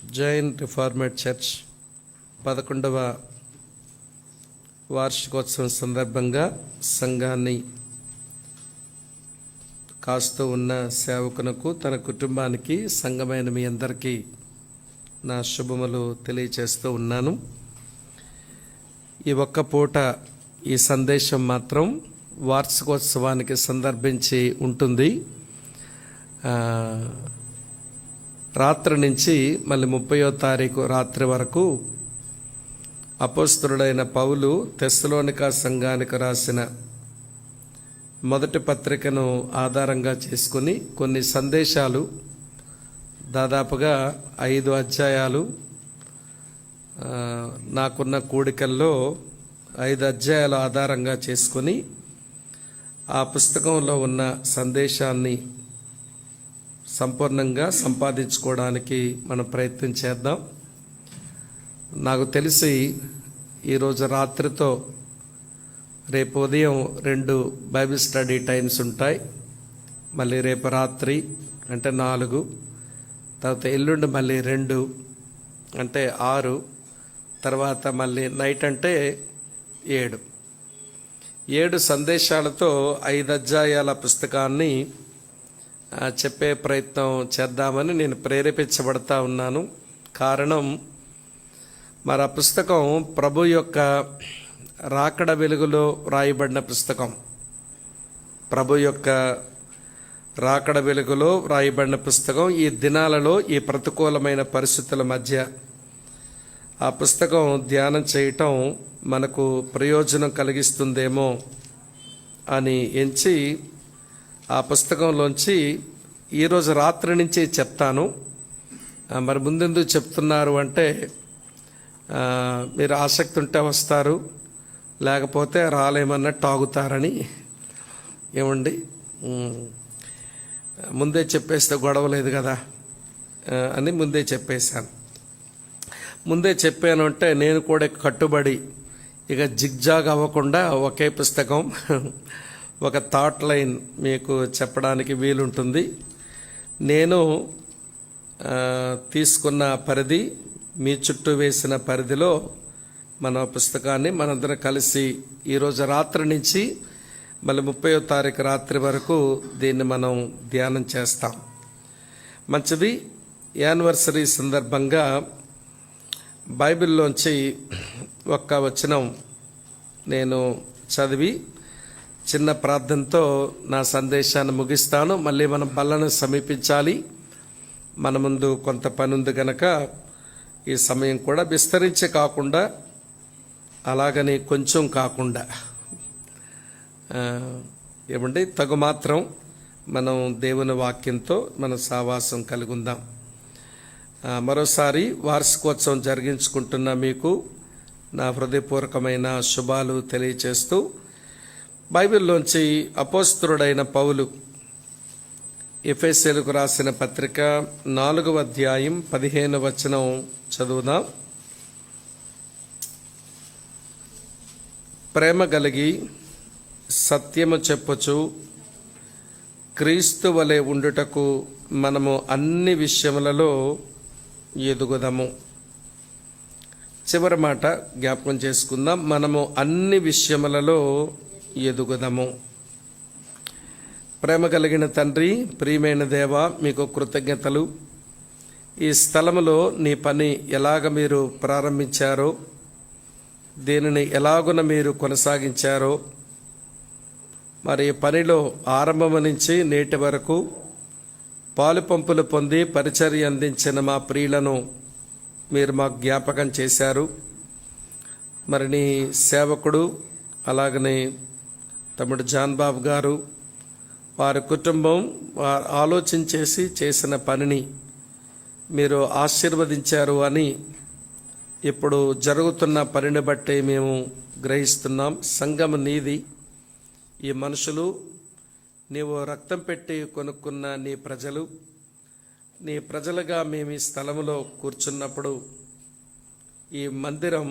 Jain రిఫార్మేడ్ church 11వ వార్షికోత్సవం సందర్భంగా సంఘాన్ని కాస్తూ ఉన్న సేవకునకు, తన కుటుంబానికి, సంఘమైన మీ అందరికీ నా శుభములు తెలియచేస్తూ ఉన్నాను. ఈ ఒక్క పూట ఈ సందేశం మాత్రం వార్షికోత్సవానికి సందర్భించి ఉంటుంది. రాత్రి నుంచి మళ్ళీ 30వ తారీఖు రాత్రి వరకు అపోస్తలుడైన పౌలు తెస్సలోనిక సంఘానికి రాసిన మొదటి పత్రికను ఆధారంగా చేసుకుని కొన్ని సందేశాలు, దాదాపుగా 5 అధ్యాయాలు, నాకున్న కూడికల్లో 5 అధ్యాయాలు ఆధారంగా చేసుకొని ఆ పుస్తకంలో ఉన్న సందేశాన్ని సంపూర్ణంగా సంపాదించుకోవడానికి మనం ప్రయత్నం చేద్దాం. నాకు తెలిసి ఈరోజు రాత్రితో రేపు ఉదయం 2 బైబిల్ స్టడీ టైమ్స్ ఉంటాయి. మళ్ళీ రేపు రాత్రి అంటే 4, తర్వాత ఎల్లుండి మళ్ళీ 2 అంటే 6, తర్వాత మళ్ళీ నైట్ అంటే 7 సందేశాలతో 5 అధ్యాయాల పుస్తకాన్ని చెప్పే ప్రయత్నం చేద్దామని నేను ప్రేరేపించబడతా ఉన్నాను. కారణం, మరి ఆ పుస్తకం ప్రభు యొక్క రాకడ వెలుగులో రాయబడిన పుస్తకం. ప్రభు యొక్క రాకడ వెలుగులో రాయబడిన పుస్తకం. ఈ దినాలలో, ఈ ప్రతికూలమైన పరిస్థితుల మధ్య ఆ పుస్తకం ధ్యానం చేయటం మనకు ప్రయోజనం కలిగిస్తుందేమో అని ఎంచి ఆ పుస్తకంలోంచి ఈరోజు రాత్రి నుంచి చెప్తాను. మరి ముందెందుకు చెప్తున్నారు అంటే, మీరు ఆసక్తి ఉంటే వస్తారు, లేకపోతే రాలేమన్నట్టు ఆగుతారని. ఏమండి, ముందే చెప్పేస్తే గొడవ లేదు కదా అని ముందే చెప్పేశాను. ముందే చెప్పాను అంటే నేను కూడా కట్టుబడి ఇక జిగ్జాగ్ అవ్వకుండా ఒకే పుస్తకం, ఒక థాట్ లైన్ మీకు చెప్పడానికి వీలుంటుంది. నేను తీసుకున్న పరిధి, మీ చుట్టూ వేసిన పరిధిలో మన పుస్తకాన్ని మనందరం కలిసి ఈరోజు రాత్రి నుంచి మళ్ళీ 30వ తారీఖు రాత్రి వరకు దీన్ని మనం ధ్యానం చేస్తాం. మంచిది. యానివర్సరీ సందర్భంగా బైబిల్లోంచి ఒక్క వచనం నేను చదివి చిన్న ప్రార్థనతో నా సందేశాన్ని ముగిస్తాను. మళ్ళీ మనం బల్లను సమీపించాలి. మన ముందు కొంత పని ఉంది కనుక ఈ సమయం కూడా విస్తరించి కాకుండా, అలాగని కొంచెం కాకుండా, ఏమండి, తగు మాత్రం మనం దేవుని వాక్యంతో మన సావాసం కలిగి ఉందాం. మరోసారి వార్షికోత్సవం జరిగించుకుంటున్న మీకు నా హృదయపూర్వకమైన శుభాలు తెలియచేస్తూ, బైబిల్లోంచి అపోస్తలుడైన పౌలు ఎఫెసీయులకు రాసిన పత్రిక 4వ అధ్యాయం 15వ వచనం చదువుదాం. ప్రేమ కలిగి సత్యము చెప్పుచు క్రీస్తు వలె ఉండుటకు మనము అన్ని విషయములలో ఎదుగుదము. చివరి మాట జ్ఞాపకం చేసుకుందాం. మనము అన్ని విషయములలో ఎదుగుదము. ప్రేమ కలిగిన తండ్రి, ప్రియమైన దేవ, మీకు కృతజ్ఞతలు. ఈ స్థలములో నీ పని ఎలాగ మీరు ప్రారంభించారో, దీనిని ఎలాగున మీరు కొనసాగించారో, మరి పనిలో ఆరంభం నుంచి నేటి వరకు పాలు పంపులు పొంది పరిచర్య అందించిన మా ప్రియులను మీరు మాకు జ్ఞాపకం చేశారు. మరి నీ సేవకుడు, అలాగనే తమ్ముడు జాన్ బాబు గారు, వారి కుటుంబం ఆలోచించేసి చేసిన పనిని మీరు ఆశీర్వదించారు అని ఇప్పుడు జరుగుతున్న పనిని బట్టి మేము గ్రహిస్తున్నాం. సంఘం నీది. ఈ మనుషులు నీవు రక్తం పెట్టి కొనుక్కున్న నీ ప్రజలు, నీ ప్రజలుగా మేము ఈ స్థలంలో కూర్చున్నప్పుడు ఈ మందిరం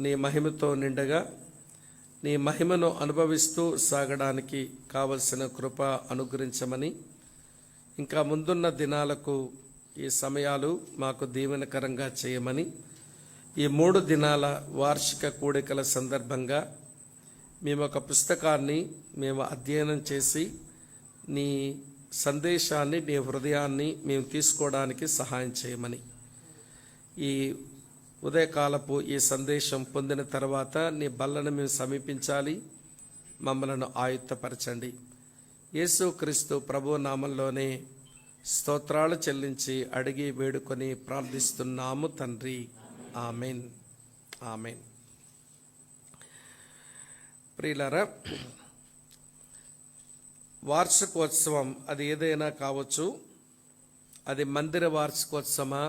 నీ మహిమతో నిండగా నీ మహిమను అనుభవిస్తూ సాగడానికి కావలసిన కృప అనుగ్రహించమని, ఇంకా ముందున్న దినాలకు ఈ సమయాలు మాకు దీవెనకరంగా చేయమని, ఈ 3 దినాల వార్షిక కూడికల సందర్భంగా మేము ఒక పుస్తకాన్ని మేము అధ్యయనం చేసి నీ సందేశాన్ని, నీ హృదయాన్ని మేము తీసుకోవడానికి సహాయం చేయమని, ఈ ఉదయకాలపు ఈ సందేశం పొందిన తర్వాత నీ బల్లను మేము సమీపించాలి. మమ్మలను ఆయుత్తపరచండి. యేసుక్రీస్తు ప్రభు నామంలోనే స్తోత్రాలు చెల్లించి అడిగి వేడుకొని ప్రార్థిస్తున్నాము తండ్రి. Amen, amen. ప్రియులారా, వార్షికోత్సవం అది ఏదైనా కావచ్చు. అది మందిర వార్షికోత్సవమా,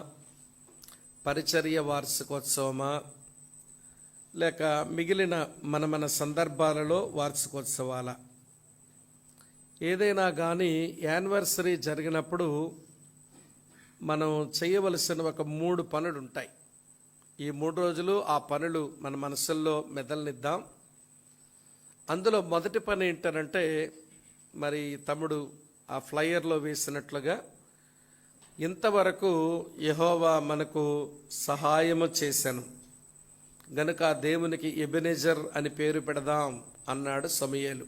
పరిచర్య వార్షికోత్సవమా, లేక మిగిలిన మన సందర్భాలలో వార్షికోత్సవాల, ఏదైనా కానీ యానివర్సరీ జరిగినప్పుడు మనం చేయవలసిన ఒక 3 పనులు ఉంటాయి. ఈ 3 రోజులు ఆ పనులు మన మనసుల్లో మెదలనిద్దాం. అందులో మొదటి పని ఏంటంటే, మరి తమ్ముడు ఆ ఫ్లైయర్లో వేసినట్లుగా ఇంతవరకు యెహోవా మనకు సహాయము చేశాను గనుక దేవునికి ఎబెనెజర్ అని పేరు పెడదాం అన్నాడు సమూయేలు.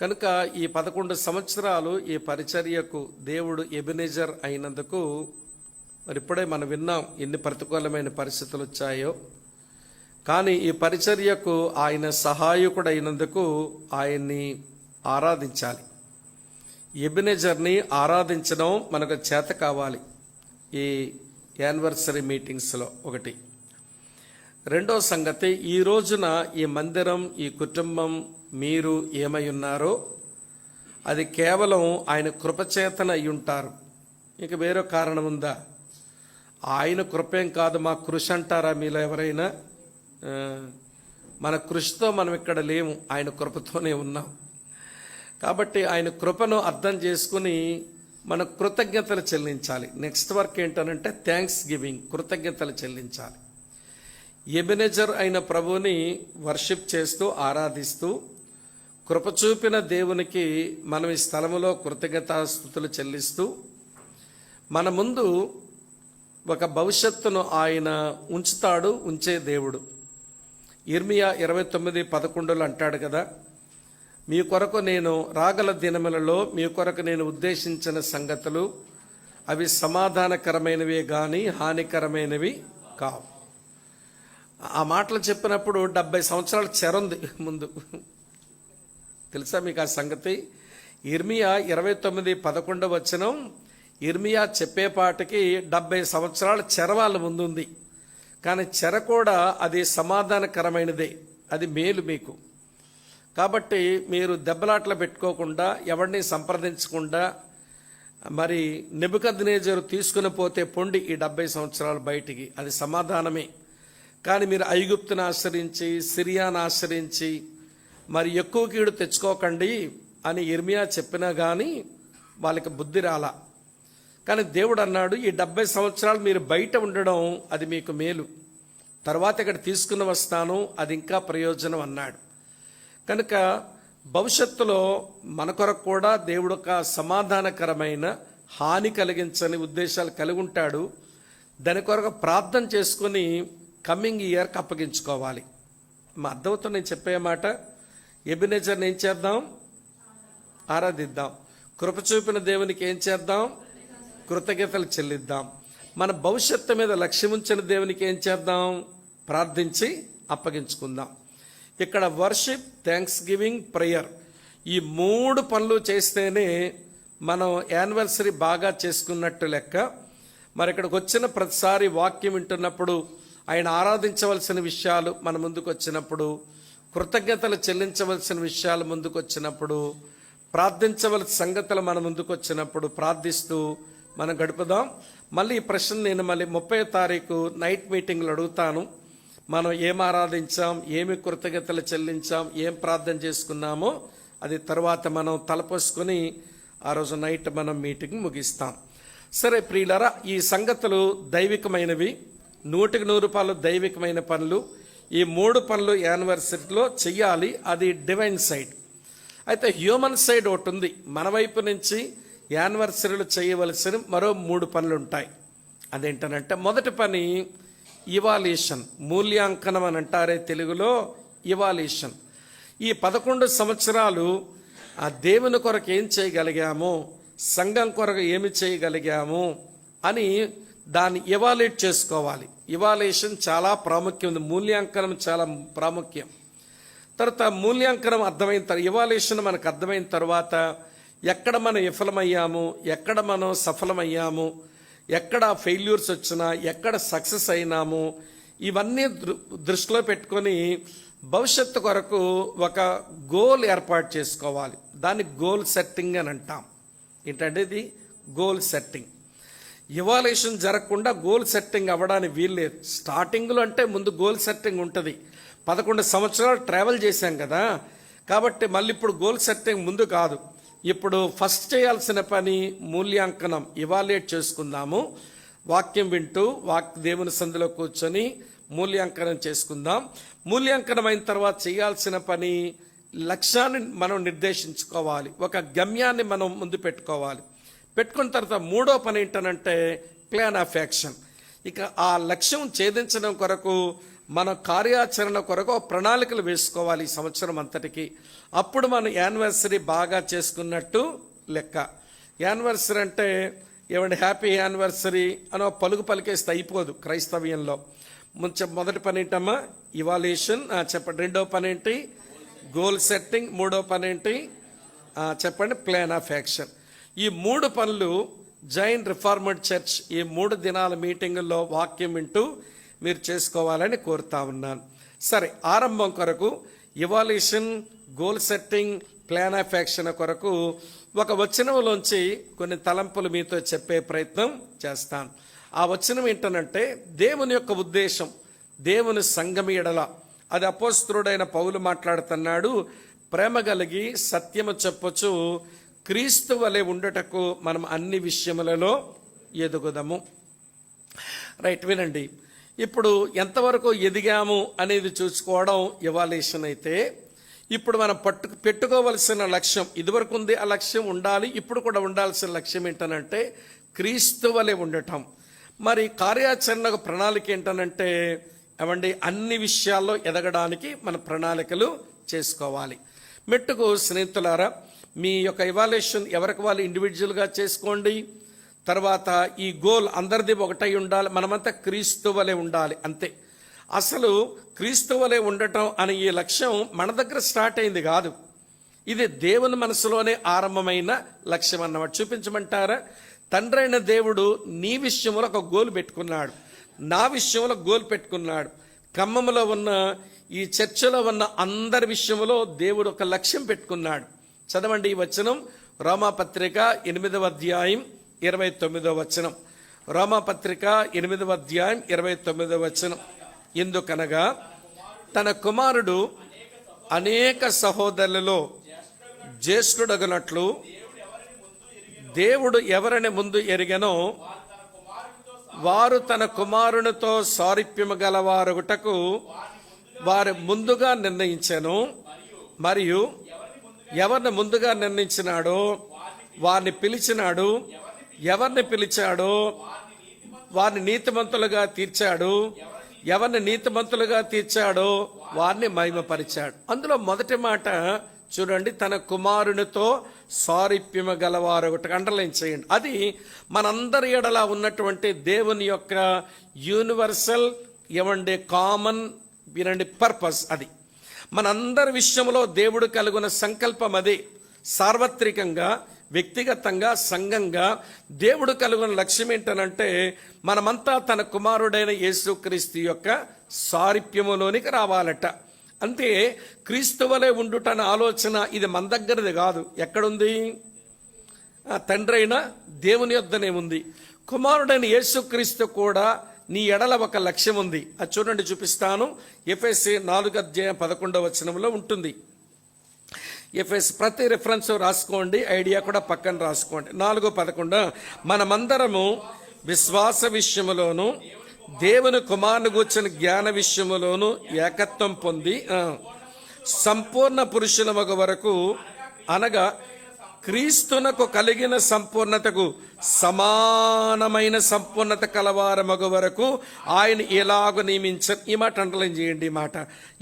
కనుక ఈ 11 సంవత్సరాలు ఈ పరిచర్యకు దేవుడు ఎబెనెజర్ అయినందుకు, మరి ఇప్పుడే మనం విన్నాం ఎన్ని ప్రతికూలమైన పరిస్థితులు వచ్చాయో, కానీ ఈ పరిచర్యకు ఆయన సహాయకుడు అయినందుకు ఆయన్ని ఆరాధించాలి. ఎబెనెజర్ని ఆరాధించడం మనకు చేత కావాలి. ఈ యానివర్సరీ మీటింగ్స్లో ఒకటి. రెండో సంగతి, ఈ రోజున ఈ మందిరం, ఈ కుటుంబం, మీరు ఏమై ఉన్నారో అది కేవలం ఆయన కృపచేతన అయి ఉంటారు. ఇక వేరే కారణం ఉందా? ఆయన కృపేం కాదు, మా కృషి అంటారా మీలో ఎవరైనా? మన కృషితో మనం ఇక్కడ లేము, ఆయన కృపతోనే ఉన్నాం. కాబట్టి ఆయన కృపను అర్థం చేసుకుని మన కృతజ్ఞతలు చెల్లించాలి. నెక్స్ట్ వర్క్ ఏంటనంటే థ్యాంక్స్ గివింగ్, కృతజ్ఞతలు చెల్లించాలి. ఎబెనెజర్ అయిన ప్రభువుని వర్షిప్ చేస్తూ, ఆరాధిస్తూ, కృప చూపిన దేవునికి మనం ఈ స్థలములో కృతజ్ఞతాస్తుతులు చెల్లిస్తూ, మన ముందు ఒక భవిష్యత్తును ఆయన ఉంచే దేవుడు. ఇర్మియా 29:11 అంటాడు కదా, మీ కొరకు నేను రాగల దినములలో మీ కొరకు నేను ఉద్దేశించిన సంగతులు అవి సమాధానకరమైనవే గాని హానికరమైనవి కావు. ఆ మాటలు చెప్పినప్పుడు 70 సంవత్సరాల చెరంది ముందు. తెలుసా మీకు ఆ సంగతి? ఇర్మియా 29:11 వచనం ఇర్మియా చెప్పేపాటికి 70 సంవత్సరాల చెర వాళ్ళ ముందుంది. కానీ చెర కూడా అది సమాధానకరమైనదే, అది మేలు మీకు. కాబట్టి మీరు దెబ్బలాట్లు పెట్టుకోకుండా, ఎవరిని సంప్రదించకుండా, మరి నెబుకద్నెజరు తీసుకుని పోతే పొండి ఈ 70 సంవత్సరాలు బయటికి, అది సమాధానమే. కానీ మీరు ఐగుప్తును ఆశ్రయించి, సిరియాను ఆశ్రయించి మరి ఎక్కువ కీడు తెచ్చుకోకండి అని ఇర్మియా చెప్పినా కానీ వాళ్ళకి బుద్ధి రాలా. కానీ దేవుడు అన్నాడు, ఈ 70 సంవత్సరాలు మీరు బయట ఉండడం అది మీకు మేలు, తర్వాత ఇక్కడ తీసుకుని వస్తాను, అది ఇంకా ప్రయోజనం అన్నాడు. కనుక భవిష్యత్తులో మన కొరకు కూడా దేవుడు ఒక సమాధానకరమైన, హాని కలిగించని ఉద్దేశాలు కలిగి ఉంటాడు. దాని కొరకు ప్రార్థన చేసుకుని కమింగ్ ఇయర్కి అప్పగించుకోవాలి. మా అర్థంతో నేను చెప్పే మాట, ఎబెనెజర్ని ఏం చేద్దాం? ఆరాధిద్దాం. కృప చూపిన దేవునికి ఏం చేద్దాం? కృతజ్ఞతలు చెల్లిద్దాం. మన భవిష్యత్తు మీద లక్ష్యం ఉంచిన దేవునికి ఏం చేద్దాం? ప్రార్థించి అప్పగించుకుందాం. ఇక్కడ వర్షిప్, థ్యాంక్స్ గివింగ్, ప్రేయర్, ఈ 3 పనులు చేస్తేనే మనం యానివర్సరీ బాగా చేసుకున్నట్టు లెక్క. మరి ఇక్కడికి వచ్చిన ప్రతిసారి వాక్యం వింటున్నప్పుడు, ఆయన ఆరాధించవలసిన విషయాలు మన ముందుకు వచ్చినప్పుడు, కృతజ్ఞతలు చెల్లించవలసిన విషయాలు ముందుకు వచ్చినప్పుడు, ప్రార్థించవలసిన సంగతులు మన ముందుకు వచ్చినప్పుడు ప్రార్థిస్తూ మనం గడుపుదాం. మళ్ళీ ఈ ప్రశ్న నేను మళ్ళీ 30వ తారీఖు నైట్ మీటింగ్లో అడుగుతాను. మనం ఏం ఆరాధించాం, ఏమి కృతజ్ఞతలు చెల్లించాం, ఏం ప్రార్థన చేసుకున్నామో అది తర్వాత మనం తలపోసుకొని ఆ రోజు నైట్ మనం మీటింగ్ ముగిస్తాం. సరే ప్రియులారా, ఈ సంగతులు దైవికమైనవి, 100% దైవికమైన పనులు. ఈ 3 పనులు యానివర్సరీలో చెయ్యాలి, అది డివైన్ సైడ్. అయితే హ్యూమన్ సైడ్ ఒకటి ఉంది. మన వైపు నుంచి యానివర్సరీలో చేయవలసిన మరో 3 పనులు ఉంటాయి. అదేంటనంటే మొదటి పని ఇవాల్యుయేషన్, మూల్యాంకనం అని అంటారే తెలుగులో, ఇవాల్యుయేషన్. ఈ 11 సంవత్సరాలు ఆ దేవుని కొరకు ఏం చేయగలిగాము, సంఘం కొరకు ఏమి చేయగలిగాము అని దాన్ని ఇవాల్యుయేట్ చేసుకోవాలి. ఇవాల్యుయేషన్ చాలా ప్రాముఖ్యం ఉంది, మూల్యాంకనం చాలా ప్రాముఖ్యం. తర్వాత మూల్యాంకనం అర్థమైన తర్వాత, ఇవాల్యుయేషన్ మనకు అర్థమైన తర్వాత ఎక్కడ మనం విఫలమయ్యాము, ఎక్కడ మనం సఫలమయ్యాము, ఎక్కడ ఫెయిల్యూర్స్ వచ్చినా, ఎక్కడ సక్సెస్ అయినాము, ఇవన్నీ దృష్టిలో పెట్టుకొని భవిష్యత్తు కొరకు ఒక గోల్ ఏర్పాటు చేసుకోవాలి. దాన్ని గోల్ సెట్టింగ్ అని అంటాం. ఏంటంటే ఇది గోల్ సెట్టింగ్. ఇవాల్యుయేషన్ జరగకుండా గోల్ సెట్టింగ్ అవ్వడానికి వీల్లేదు. స్టార్టింగ్లో అంటే ముందు గోల్ సెట్టింగ్ ఉంటుంది. 11 సంవత్సరాలు ట్రావెల్ చేశాం కదా, కాబట్టి మళ్ళీ ఇప్పుడు గోల్ సెట్టింగ్ ముందు కాదు. ఇప్పుడు ఫస్ట్ చేయాల్సిన పని మూల్యాంకనం, ఇవాల్యుయేట్ చేసుకుందాము. వాక్యం వింటూ దేవుని సంధిలో కూర్చొని మూల్యాంకనం చేసుకుందాం. మూల్యాంకనం అయిన తర్వాత చేయాల్సిన పని లక్ష్యాన్ని మనం నిర్దేశించుకోవాలి, ఒక గమ్యాన్ని మనం ముందు పెట్టుకోవాలి. పెట్టుకున్న తర్వాత మూడో పని ఏంటనంటే ప్లాన్ ఆఫ్ యాక్షన్. ఇక ఆ లక్ష్యం ఛేదించడం కొరకు మన కార్యాచరణ కొరకు ప్రణాళికలు వేసుకోవాలి ఈ సంవత్సరం అంతటికి. అప్పుడు మనం యానివర్సరీ బాగా చేసుకున్నట్టు లెక్క. యానివర్సరీ అంటే ఏమంటే హ్యాపీ యానివర్సరీ అని పలుకు పలికేస్తే అయిపోదు క్రైస్తవ్యంలో. మొదటి పని ఏంటమ్మా ఇవాల్యుయేషన్, చెప్పండి. రెండో పని ఏంటి గోల్ సెట్టింగ్. మూడో పని ఏంటి చెప్పండి ప్లాన్ ఆఫ్ యాక్షన్. ఈ 3 పనులు జైన్ రిఫార్మడ్ చర్చ్ ఈ 3 దినాల మీటింగుల్లో వాక్యం వింటూ మీరు చేసుకోవాలని కోరుతా ఉన్నాను. సరే, ఆరంభం కొరకు evaluation, goal setting, plan of action కొరకు ఒక వచనంలోంచి కొన్ని తలంపులు మీతో చెప్పే ప్రయత్నం చేస్తాను. ఆ వచనం ఏంటనంటే దేవుని యొక్క ఉద్దేశం, దేవుని సంఘం ఎడల. అది అపోస్తలుడైన పౌలు మాట్లాడుతున్నాడు. ప్రేమ కలిగి సత్యము చెప్పొచ్చు, క్రీస్తు వలె ఉండటకు మనం అన్ని విషయములలో ఎదుగుదాము. రైట్, వినండి. ఇప్పుడు ఎంతవరకు ఎదిగాము అనేది చూసుకోవడం ఇవాల్యుయేషన్ అయితే, ఇప్పుడు మనం పెట్టుకోవలసిన లక్ష్యం ఇదివరకు ఉంది, ఆ లక్ష్యం ఉండాలి. ఇప్పుడు కూడా ఉండాల్సిన లక్ష్యం ఏంటనంటే క్రీస్తు వలె ఉండటం. మరి కార్యాచరణకు ప్రణాళిక ఏంటనంటే అవండి అన్ని విషయాల్లో ఎదగడానికి మన ప్రణాళికలు చేసుకోవాలి. మెట్టుకు స్నేహితులారా, మీ యొక్క ఇవాల్యుయేషన్ ఎవరికి వాళ్ళు ఇండివిజువల్గా చేసుకోండి. తర్వాత ఈ గోల్ అందరిది ఒకటై ఉండాలి, మనమంతా క్రీస్తు వలె ఉండాలి, అంతే. అసలు క్రీస్తు వలె ఉండటం అనే ఈ లక్ష్యం మన దగ్గర స్టార్ట్ అయింది కాదు, ఇది దేవుని మనసులోనే ఆరంభమైన లక్ష్యం అన్నమాట. చూపించమంటారా? తండ్రి అయిన దేవుడు నీ విషయంలో ఒక గోల్ పెట్టుకున్నాడు, నా విషయంలో గోల్ పెట్టుకున్నాడు. ఖమ్మంలో ఉన్న ఈ చర్చలో ఉన్న అందరి విషయంలో దేవుడు ఒక లక్ష్యం పెట్టుకున్నాడు. చదవండి ఈ వచనం, రోమాపత్రిక 8వ అధ్యాయం 29వ వచనం. రోమాపత్రిక 8వ అధ్యాయం 29వ వచనం. ఎందుకనగా తన కుమారుడు అనేక సహోదరులలో జ్యేష్ఠుడగునట్లు దేవుడు ఎవరిని ముందు ఎరిగనో వారు తన కుమారునితో సారూప్యము గలవారొకటకు వారు ముందుగా నిర్ణయించెను. మరియు ఎవరిని ముందుగా నిర్ణయించినాడో వారిని పిలిచినాడు, ఎవరిని పిలిచాడో వారిని నీతిమంతులుగా తీర్చాడు, ఎవరిని నీతిమంతులుగా తీర్చాడో వారిని మహిమపరిచాడు. అందులో మొదటి మాట చూడండి, తన కుమారునితో సారూప్యము గలవారు. ఒకటి అండర్లైన్ చేయండి. అది మనందరి ఎడలా ఉన్నటువంటి దేవుని యొక్క యూనివర్సల్ ఏమంటే కామన్ వినండి పర్పస్. అది మనందరి విషయంలో దేవుడు కలిగిన సంకల్పం. అది సార్వత్రికంగా, వ్యక్తిగతంగా, సంఘంగా దేవుడు కలిగిన లక్ష్యం ఏంటనంటే మనమంతా తన కుమారుడైన యేసుక్రీస్తు యొక్క సారూప్యములోనికి రావాలట. అంతే, క్రీస్తు వలె ఉండుట అనే ఆలోచన ఇది మన దగ్గరది కాదు. ఎక్కడుంది? తండ్రి అయిన దేవుని యొద్దనే ఉంది. కుమారుడైన యేసుక్రీస్తు కూడా నీ ఎడల ఒక లక్ష్యం ఉంది. అది చూడండి, చూపిస్తాను. ఎఫెసీ 4వ అధ్యాయం 11వ వచనంలో ఉంటుంది. ఎఫెస్ ప్రతి రిఫరెన్స్ రాసుకోండి, ఐడియా కూడా పక్కన రాసుకోండి. 4:11 మనమందరము విశ్వాస విషయములోను దేవుని కుమారుని గూర్చిన జ్ఞాన విషయములోను ఏకత్వం పొంది సంపూర్ణ పురుషుల మగ వరకు, అనగా క్రీస్తునకు కలిగిన సంపూర్ణతకు సమానమైన సంపూర్ణత కలవారమగు వరకు ఆయన ఎలాగ నియమించారు. ఈ మాట అండర్లైన్ చేయండి. ఈ మాట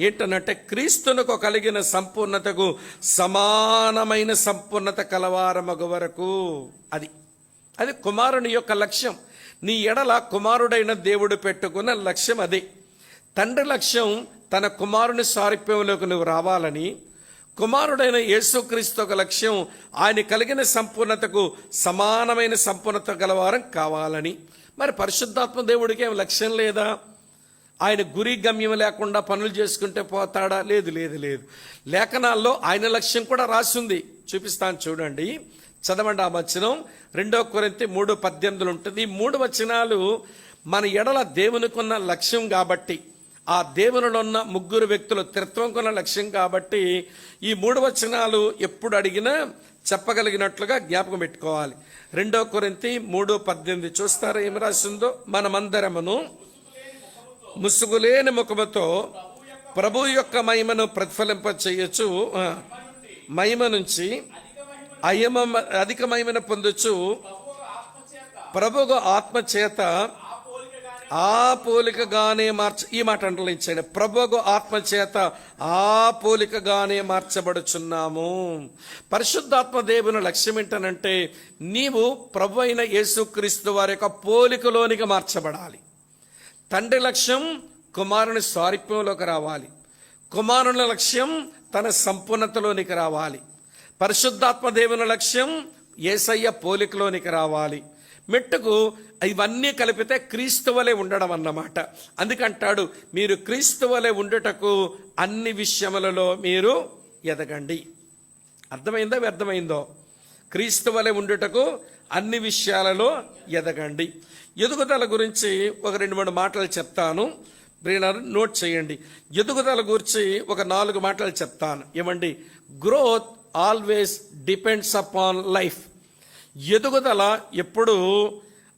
ఏంటనంటే క్రీస్తునకు కలిగిన సంపూర్ణతకు సమానమైన సంపూర్ణత కలవారమగు వరకు. అది కుమారుని యొక్క లక్ష్యం. నీ ఎడల కుమారుడైన దేవుడు పెట్టుకున్న లక్ష్యం అదే. తండ్రి లక్ష్యం తన కుమారుని సారూప్యంలోకి నువ్వు రావాలని, కుమారుడైన యేసుక్రీస్తు ఒక లక్ష్యం ఆయన కలిగిన సంపూర్ణతకు సమానమైన సంపూర్ణత గలవారం కావాలని. మరి పరిశుద్ధాత్మ దేవుడికి ఏం లక్ష్యం లేదా? ఆయన గురి గమ్యం లేకుండా పనులు చేసుకుంటే పోతాడా? లేదు లేదు లేదు. లేఖనాల్లో ఆయన లక్ష్యం కూడా రాసింది. చూపిస్తాను చూడండి, చదవండి. ఆ వచనం 2 కొరింథీ 3:18 ఉంటుంది. ఈ 3 వచనాలు మన ఎడల దేవునికున్న లక్ష్యం కాబట్టి, ఆ దేవునిలో ఉన్న 3 వ్యక్తుల త్రిత్వంకున్న లక్ష్యం కాబట్టి ఈ 3 వచనాలు ఎప్పుడు అడిగినా చెప్పగలిగినట్లుగా జ్ఞాపకం పెట్టుకోవాలి. 2 కొరింథీ 3:18 చూస్తారా ఏమి రాసిందో? మనమందరమును ముసుగులేని ముఖముతో ప్రభు యొక్క మహిమను ప్రతిఫలింప చేయొచ్చు, మహిమ నుంచి అధిక మహిమను పొందొచ్చు, ప్రభువు ఆత్మ చేత ఆ పోలికగానే ఈ మాట అంటలించండి. ప్రభువు ఆత్మ చేత ఆ పోలికగానే మార్చబడుచున్నాము. పరిశుద్ధాత్మ దేవుని లక్ష్యం ఏంటనంటే నీవు ప్రభు అయిన యేసుక్రీస్తు వారి యొక్క పోలికలోనికి మార్చబడాలి. తండ్రి లక్ష్యం కుమారుని స్వారూప్యంలోకి రావాలి. కుమారుని లక్ష్యం తన సంపూర్ణతలోనికి రావాలి. పరిశుద్ధాత్మ దేవుని లక్ష్యం యేసయ్య పోలికలోనికి రావాలి. మెట్టుకు ఇవన్నీ కలిపితే క్రీస్తు వలె ఉండడం అన్నమాట. అందుకంటాడు, మీరు క్రీస్తు వలె ఉండుటకు అన్ని విషయములలో మీరు ఎదగండి. అర్థమైందో వ్యర్థమైందో? క్రీస్తు వలె ఉండుటకు అన్ని విషయాలలో ఎదగండి. ఎదుగుదల గురించి ఒక 2-3 మాటలు చెప్తాను. నోట్ చేయండి. ఎదుగుదల గురించి ఒక 4 మాటలు చెప్తాను. ఏమండి? Growth always depends upon life. ఎదుగుదల ఎప్పుడు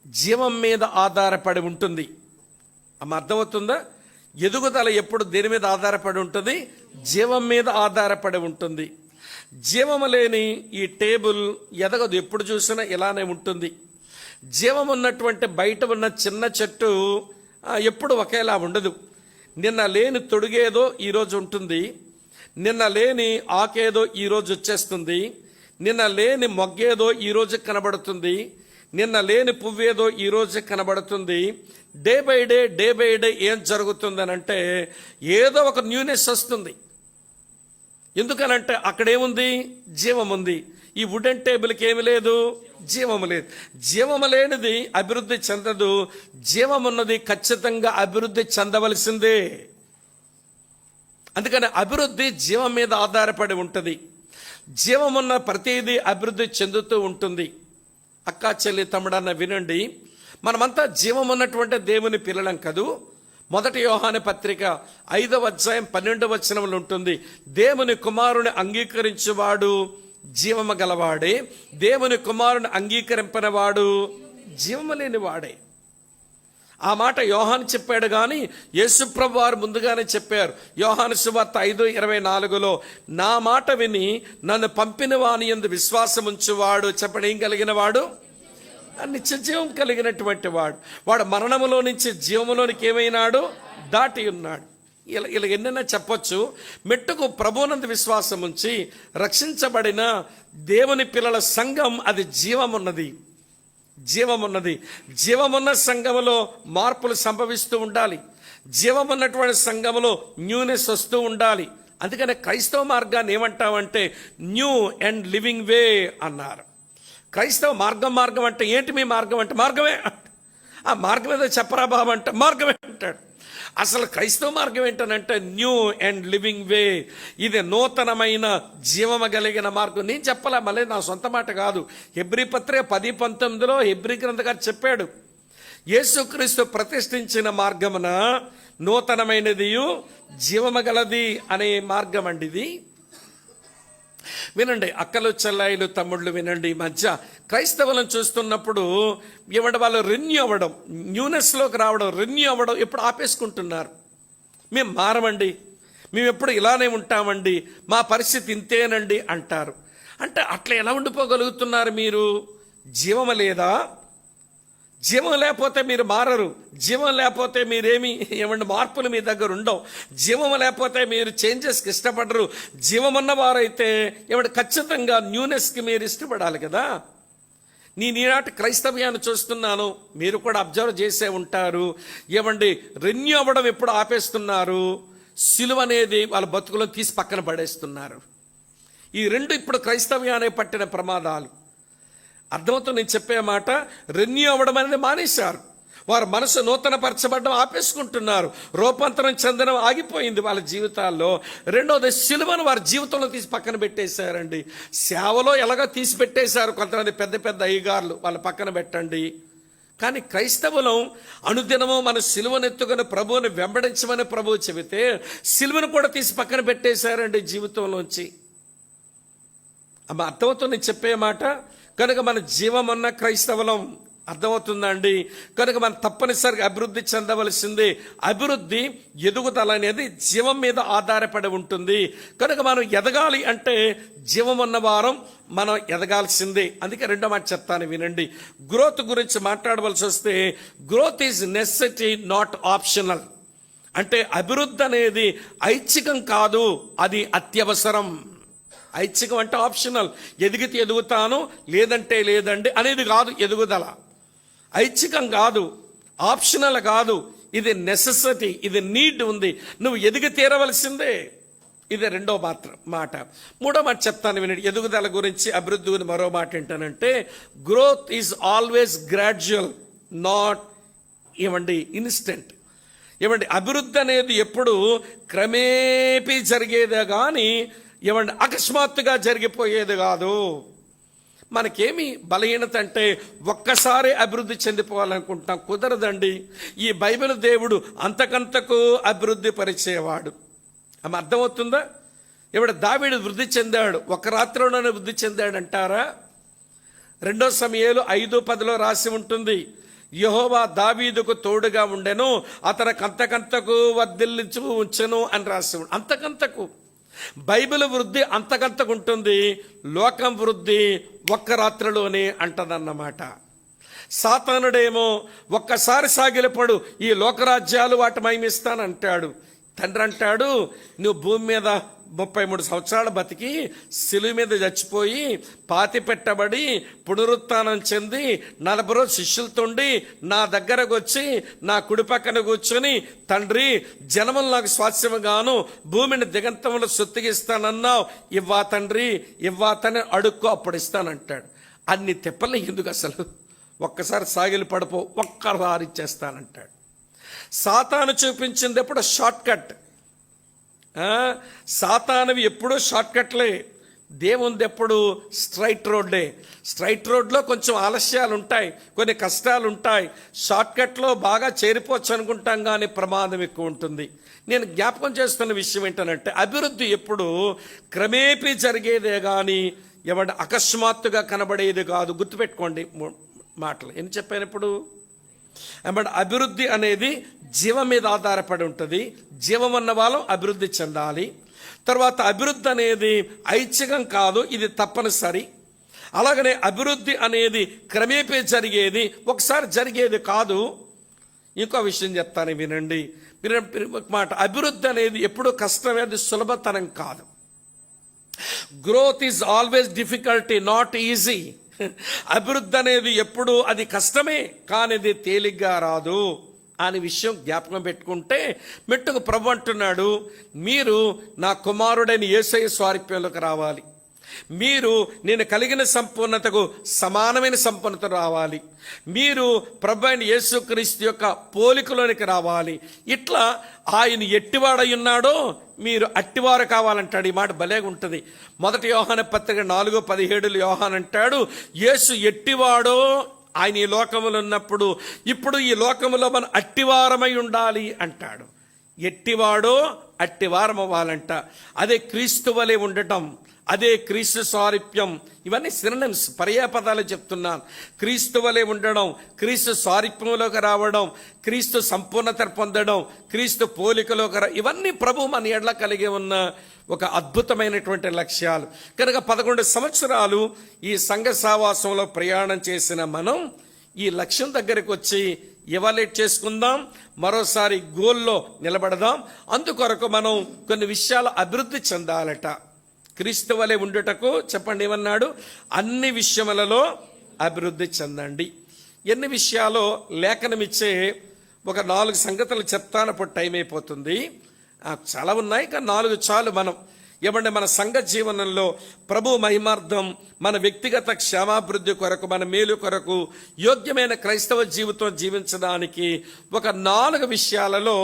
జీవం మీద ఆధారపడి ఉంటుంది. అర్థమవుతుందా? ఎదుగుదల ఎప్పుడు దేని మీద ఆధారపడి ఉంటుంది? జీవం మీద ఆధారపడి ఉంటుంది. జీవము లేని ఈ టేబుల్ ఎదగదు, ఎప్పుడు చూసినా ఇలానే ఉంటుంది. జీవం ఉన్నటువంటి బయట ఉన్న చిన్న చెట్టు ఎప్పుడు ఒకేలా ఉండదు. నిన్న లేని తొడుగేదో ఈరోజు ఉంటుంది, నిన్న లేని ఆకేదో ఈరోజు వచ్చేస్తుంది, నిన్న లేని మొగ్గేదో ఈరోజు కనబడుతుంది, నిన్న లేని పువ్వేదో ఈరోజు కనబడుతుంది. డే బై డే ఏం జరుగుతుందనంటే ఏదో ఒక న్యూనెస్ వస్తుంది. ఎందుకనంటే అక్కడేముంది? జీవం ఉంది. ఈ వుడెన్ టేబుల్కి ఏమి లేదు? జీవము లేదు. జీవము లేనిది అభివృద్ధి చెందదు, జీవమున్నది ఖచ్చితంగా అభివృద్ధి చెందవలసిందే. అందుకని అభివృద్ధి జీవం మీద ఆధారపడి ఉంటుంది. జీవమున్న ప్రతిదీ అభివృద్ధి చెందుతూ ఉంటుంది. అక్కా చెల్లి తమ్ముడన్న వినండి, మనమంతా జీవం ఉన్నటువంటి దేవుని పిల్లలం కదూ. 1 యోహాను పత్రిక 5వ అధ్యాయం 12వ వచనంలో ఉంటుంది, దేవుని కుమారుని అంగీకరించువాడు జీవము గలవాడే, దేవుని కుమారుని అంగీకరింపనివాడు జీవము లేనివాడే. ఆ మాట యోహాను చెప్పాడు కానీ యేసుప్రభు వారు ముందుగానే చెప్పారు. యోహాను సువార్త 5:24లో నా మాట విని నన్ను పంపిన వాని యందు విశ్వాసం ఉంచువాడు, చెప్పండి, ఏం కలిగిన వాడు? నిత్య జీవం కలిగినటువంటి వాడు. వాడు మరణములో నుంచి జీవములోనికి ఏమైనాడు? దాటి ఉన్నాడు. ఇలా ఎన్నైనా చెప్పొచ్చు. మెట్టుకు ప్రభువునందు విశ్వాసం ఉంచి రక్షించబడిన దేవుని పిల్లల సంఘం అది జీవమున్నది. జీవమున్న సంఘములో మార్పులు సంభవిస్తూ ఉండాలి. జీవమున్నటువంటి సంఘములో న్యూనెస్ వస్తూ ఉండాలి. అందుకనే క్రైస్తవ మార్గాన్ని ఏమంటామంటే న్యూ అండ్ లివింగ్ వే అన్నారు. క్రైస్తవ మార్గం అంటే ఏంటి? మీ మార్గం అంటే మార్గమే. ఆ మార్గం ఏదో చెప్పరా బాబు అంటే మార్గమే అంటాడు. అసలు క్రైస్తవ మార్గం ఏంటనంటే న్యూ అండ్ లివింగ్ వే. ఇది నూతనమైన జీవము కలిగిన మార్గం. నేను చెప్పలే, మళ్ళీ నా సొంత మాట కాదు. హెబ్రీ పత్రిక 10:19లో హెబ్రీ గ్రంథకారు చెప్పాడు, యేసుక్రీస్తు ప్రతిష్ఠించిన మార్గమున నూతనమైనది జీవము గలది అనే మార్గం అండి ఇది. వినండి అక్కలు చెల్లాయిలు తమ్ముళ్ళు, వినండి. ఈ మధ్య క్రైస్తవులను చూస్తున్నప్పుడు ఏమంటే వాళ్ళు రెన్యూ అవ్వడం, న్యూనెస్లోకి రావడం, రెన్యూ అవ్వడం ఎప్పుడు ఆపేసుకుంటున్నారు. మేము మారమండి, మేము ఎప్పుడు ఇలానే ఉంటామండి, మా పరిస్థితి ఇంతేనండి అంటారు. అంటే అట్లా ఎలా ఉండిపోగలుగుతున్నారు మీరు? జీవము లేదా? జీవం లేకపోతే మీరు మారరు. జీవం లేకపోతే మీరేమి మార్పులు మీ దగ్గర ఉండవు. జీవం లేకపోతే మీరు చేంజెస్కి ఇష్టపడరు. జీవం ఉన్నవారైతే ఖచ్చితంగా న్యూనెస్కి మీరు ఇష్టపడాలి కదా. ఈనాటి క్రైస్తవ్యాన్ని చూస్తున్నాను, మీరు కూడా అబ్జర్వ్ చేసే ఉంటారు. రెన్యూ అవ్వడం ఎప్పుడు ఆపేస్తున్నారు? సిలువ అనేది వాళ్ళ బతుకులో తీసి పక్కన పడేస్తున్నారు. ఈ రెండు ఇప్పుడు క్రైస్తవ్యాన్ని పట్టిన ప్రమాదాలు. అర్థమవుతుంది నేను చెప్పే మాట. రెన్యూ అవ్వడం అనేది మానేశారు. వారి మనసు నూతన పరచబడడం ఆపేసుకుంటున్నారు. రూపాంతరం చెందడం ఆగిపోయింది వాళ్ళ జీవితాల్లో. రెండోది, సిలువను వారి జీవితంలో తీసి పక్కన పెట్టేశారండి. సేవలో ఎలాగో తీసి పెట్టేశారు కొంతమంది పెద్ద పెద్ద అయ్యగారులు, వాళ్ళ పక్కన పెట్టండి. కానీ క్రైస్తవులం అనుదినము మన సిలువను ఎత్తుకుని ప్రభువుని వెంబడించమని ప్రభువు చెబితే సిలువను కూడా తీసి పక్కన పెట్టేశారండి జీవితంలోంచి. అర్థమవుతుంది చెప్పే మాట. కనుక మన జీవం ఉన్న క్రైస్తవులం. అర్థమవుతుందండి. కనుక మనం తప్పనిసరిగా అభివృద్ధి చెందవలసింది. అభివృద్ధి, ఎదుగుదల అనేది జీవం మీద ఆధారపడి ఉంటుంది. కనుక మనం ఎదగాలి అంటే జీవం ఉన్న వారం మనం ఎదగాల్సిందే. అందుకే రెండో మాట చెప్తాను వినండి. గ్రోత్ గురించి మాట్లాడవలసి వస్తే growth is necessity, not optional. అంటే అభివృద్ధి అనేది ఐచ్ఛికం కాదు, అది అత్యవసరం. ఐచ్ఛికం అంటే ఆప్షనల్, ఎదిగితే ఎదుగుతాను లేదంటే లేదండి అనేది కాదు ఎదుగుదల. ఐచ్ఛికం కాదు, ఆప్షనల్ కాదు, ఇది నెసెసిటీ, ఇది నీడ్ ఉంది. నువ్వు ఎదిగి తీరవలసిందే. ఇది రెండో మాట. మూడో మాట చెప్తాను వినండి. ఎదుగుదల గురించి, అభివృద్ధి గురించి మరో మాట ఏంటనంటే growth is always gradual, not instant. అభివృద్ధి అనేది ఎప్పుడు క్రమేపీ జరిగేదే కానీ అకస్మాత్తుగా జరిగిపోయేది కాదు. మనకేమి బలహీనత అంటే ఒక్కసారి అభివృద్ధి చెందిపోవాలనుకుంటాం, కుదరదండి. ఈ బైబిల్ దేవుడు అంతకంతకు అభివృద్ధి పరిచేవాడు. ఆమె అర్థమవుతుందా? దావీదు వృద్ధి చెందాడు, ఒక రాత్రిలోనే వృద్ధి చెందాడు అంటారా? 2 సమూయేలు 5:10 రాసి ఉంటుంది. యెహోవా దావీదుకు తోడుగా ఉండెను, అతనికి అంతకంతకు వర్ధిల్లించు ఉంచెను అని రాసి. అంతకంతకు బైబిల్ వృద్ధి అంతకంతకు ఉంటుంది, లోకం వృద్ధి ఒక్క రాత్రిలోనే అంటదన్నమాట. సాతానుడేమో ఒక్కసారి సాగిలపడు, ఈ లోకరాజ్యాలు వాటి మహిమిస్తానంటాడు. తండ్రి అంటాడు, నువ్వు భూమి మీద 33 సంవత్సరాలు బతికి సిలువ మీద చచ్చిపోయి పాతి పెట్టబడి పునరుత్థానం చెంది 40 రోజులు శిష్యులతోండి నా దగ్గరకు వచ్చి నా కుడి పక్కన కూర్చొని, తండ్రి జనములు నాకు స్వాస్యముగాను భూమిని దిగంతములు సొత్తుగిస్తానన్నావు, ఇవ్వా తండ్రి ఇవ్వాతని అడుక్కో అప్పుడు ఇస్తానంటాడు. అన్ని తెప్పలు ఎందుకు అసలు? ఒక్కసారి సాగిలి పడిపో, ఒక్కసారి ఇచ్చేస్తానంటాడు. సాతాను చూపించింది ఎప్పుడు షార్ట్ కట్. సాతానువి ఎప్పుడూ షార్ట్ కట్లే. దేవుంది ఎప్పుడు స్ట్రైట్ రోడ్డే. స్ట్రైట్ రోడ్లో కొంచెం ఆలస్యాలు ఉంటాయి, కొన్ని కష్టాలు ఉంటాయి. షార్ట్ కట్లో బాగా చేరిపోవచ్చు అనుకుంటాం, కానీ ప్రమాదం ఎక్కువ ఉంటుంది. నేను జ్ఞాపకం చేస్తున్న విషయం ఏంటంటే అభివృద్ధి ఎప్పుడు క్రమేపీ జరిగేదే కానీ అకస్మాత్తుగా కనబడేది కాదు. గుర్తుపెట్టుకోండి మాటలు. ఏం చెప్పాను ఇప్పుడు? అభివృద్ధి అనేది జీవం మీద ఆధారపడి ఉంటుంది. జీవం ఉన్న వాళ్ళం అభివృద్ధి చెందాలి. తర్వాత అభివృద్ధి అనేది ఐచ్ఛికం కాదు, ఇది తప్పనిసరి. అలాగనే అభివృద్ధి అనేది క్రమేపీ జరిగేది, ఒకసారి జరిగేది కాదు. ఇంకో విషయం చెప్తాను వినండి. మాట, అభివృద్ధి అనేది ఎప్పుడు కష్టమే, అది సులభతరం కాదు. Growth is always difficulty, not easy. అభివృద్ధి అనేది ఎప్పుడు అది కష్టమే, కానీ ఇది తేలిగ్గా రాదు అనే విషయం జ్ఞాపకం పెట్టుకుంటే మెట్టుకు ప్రభు అంటున్నాడు, మీరు నా కుమారుడైన యేసయ్య స్వారూప్యంలోకి రావాలి. మీరు నేను కలిగిన సంపూర్ణతకు సమానమైన సంపూర్ణత రావాలి. మీరు ప్రభు అయిన యేసుక్రీస్తు యొక్క పోలికలోనికి రావాలి. ఇట్లా ఆయన ఎట్టివాడై ఉన్నాడో మీరు అట్టివారు కావాలంటాడు. ఈ మాట భలేగా ఉంటుంది. 1 యోహాను పత్రిక 4:17 యోహాను అంటాడు, యేసు ఎట్టివాడో ఆయన ఈ లోకములో ఉన్నప్పుడు ఇప్పుడు ఈ లోకములో మనం అట్టివారమై ఉండాలి అంటాడు. ఎట్టివాడో అట్టివారం అవ్వాలంట. అదే క్రీస్తు వలె ఉండటం, అదే క్రీస్తు సారూప్యం. ఇవన్నీ సినోనిమ్స్, పర్యాపదాలు చెప్తున్నాను. క్రీస్తు వలె ఉండడం, క్రీస్తు సారూప్యంలోకి రావడం, క్రీస్తు సంపూర్ణత పొందడం, క్రీస్తు పోలికలోకి ఇవన్నీ ప్రభు మన ఎడల కలిగి ఉన్న ఒక అద్భుతమైనటువంటి లక్ష్యాలు. కనుక 11 సంవత్సరాలు ఈ సంఘ సావాసంలో ప్రయాణం చేసిన మనం ఈ లక్ష్యం దగ్గరికి వచ్చి ఎవాల్యుయేట్ చేసుకుందాం, మరోసారి గోల్లో నిలబడదాం. అందుకొరకు మనం కొన్ని విషయాలు అభివృద్ధి చెందాలట. క్రీస్తు వలె ఉండుటకు చెప్పండి ఏమన్నాడు? అన్ని విషయములలో అభివృద్ధి చెందండి. ఎన్ని విషయాలో లేఖనమిచ్చే ఒక 4 సంగతులు చెప్తాను, అప్పుడు టైం అయిపోతుంది. చాలా ఉన్నాయి కానీ 4 చాలు. మనం ఏమంటే మన సంఘ జీవనంలో ప్రభు మహిమార్థం, మన వ్యక్తిగత క్షేమాభివృద్ధి కొరకు, మన మేలు కొరకు యోగ్యమైన క్రైస్తవ జీవితం జీవించడానికి ఒక 4 విషయాలలో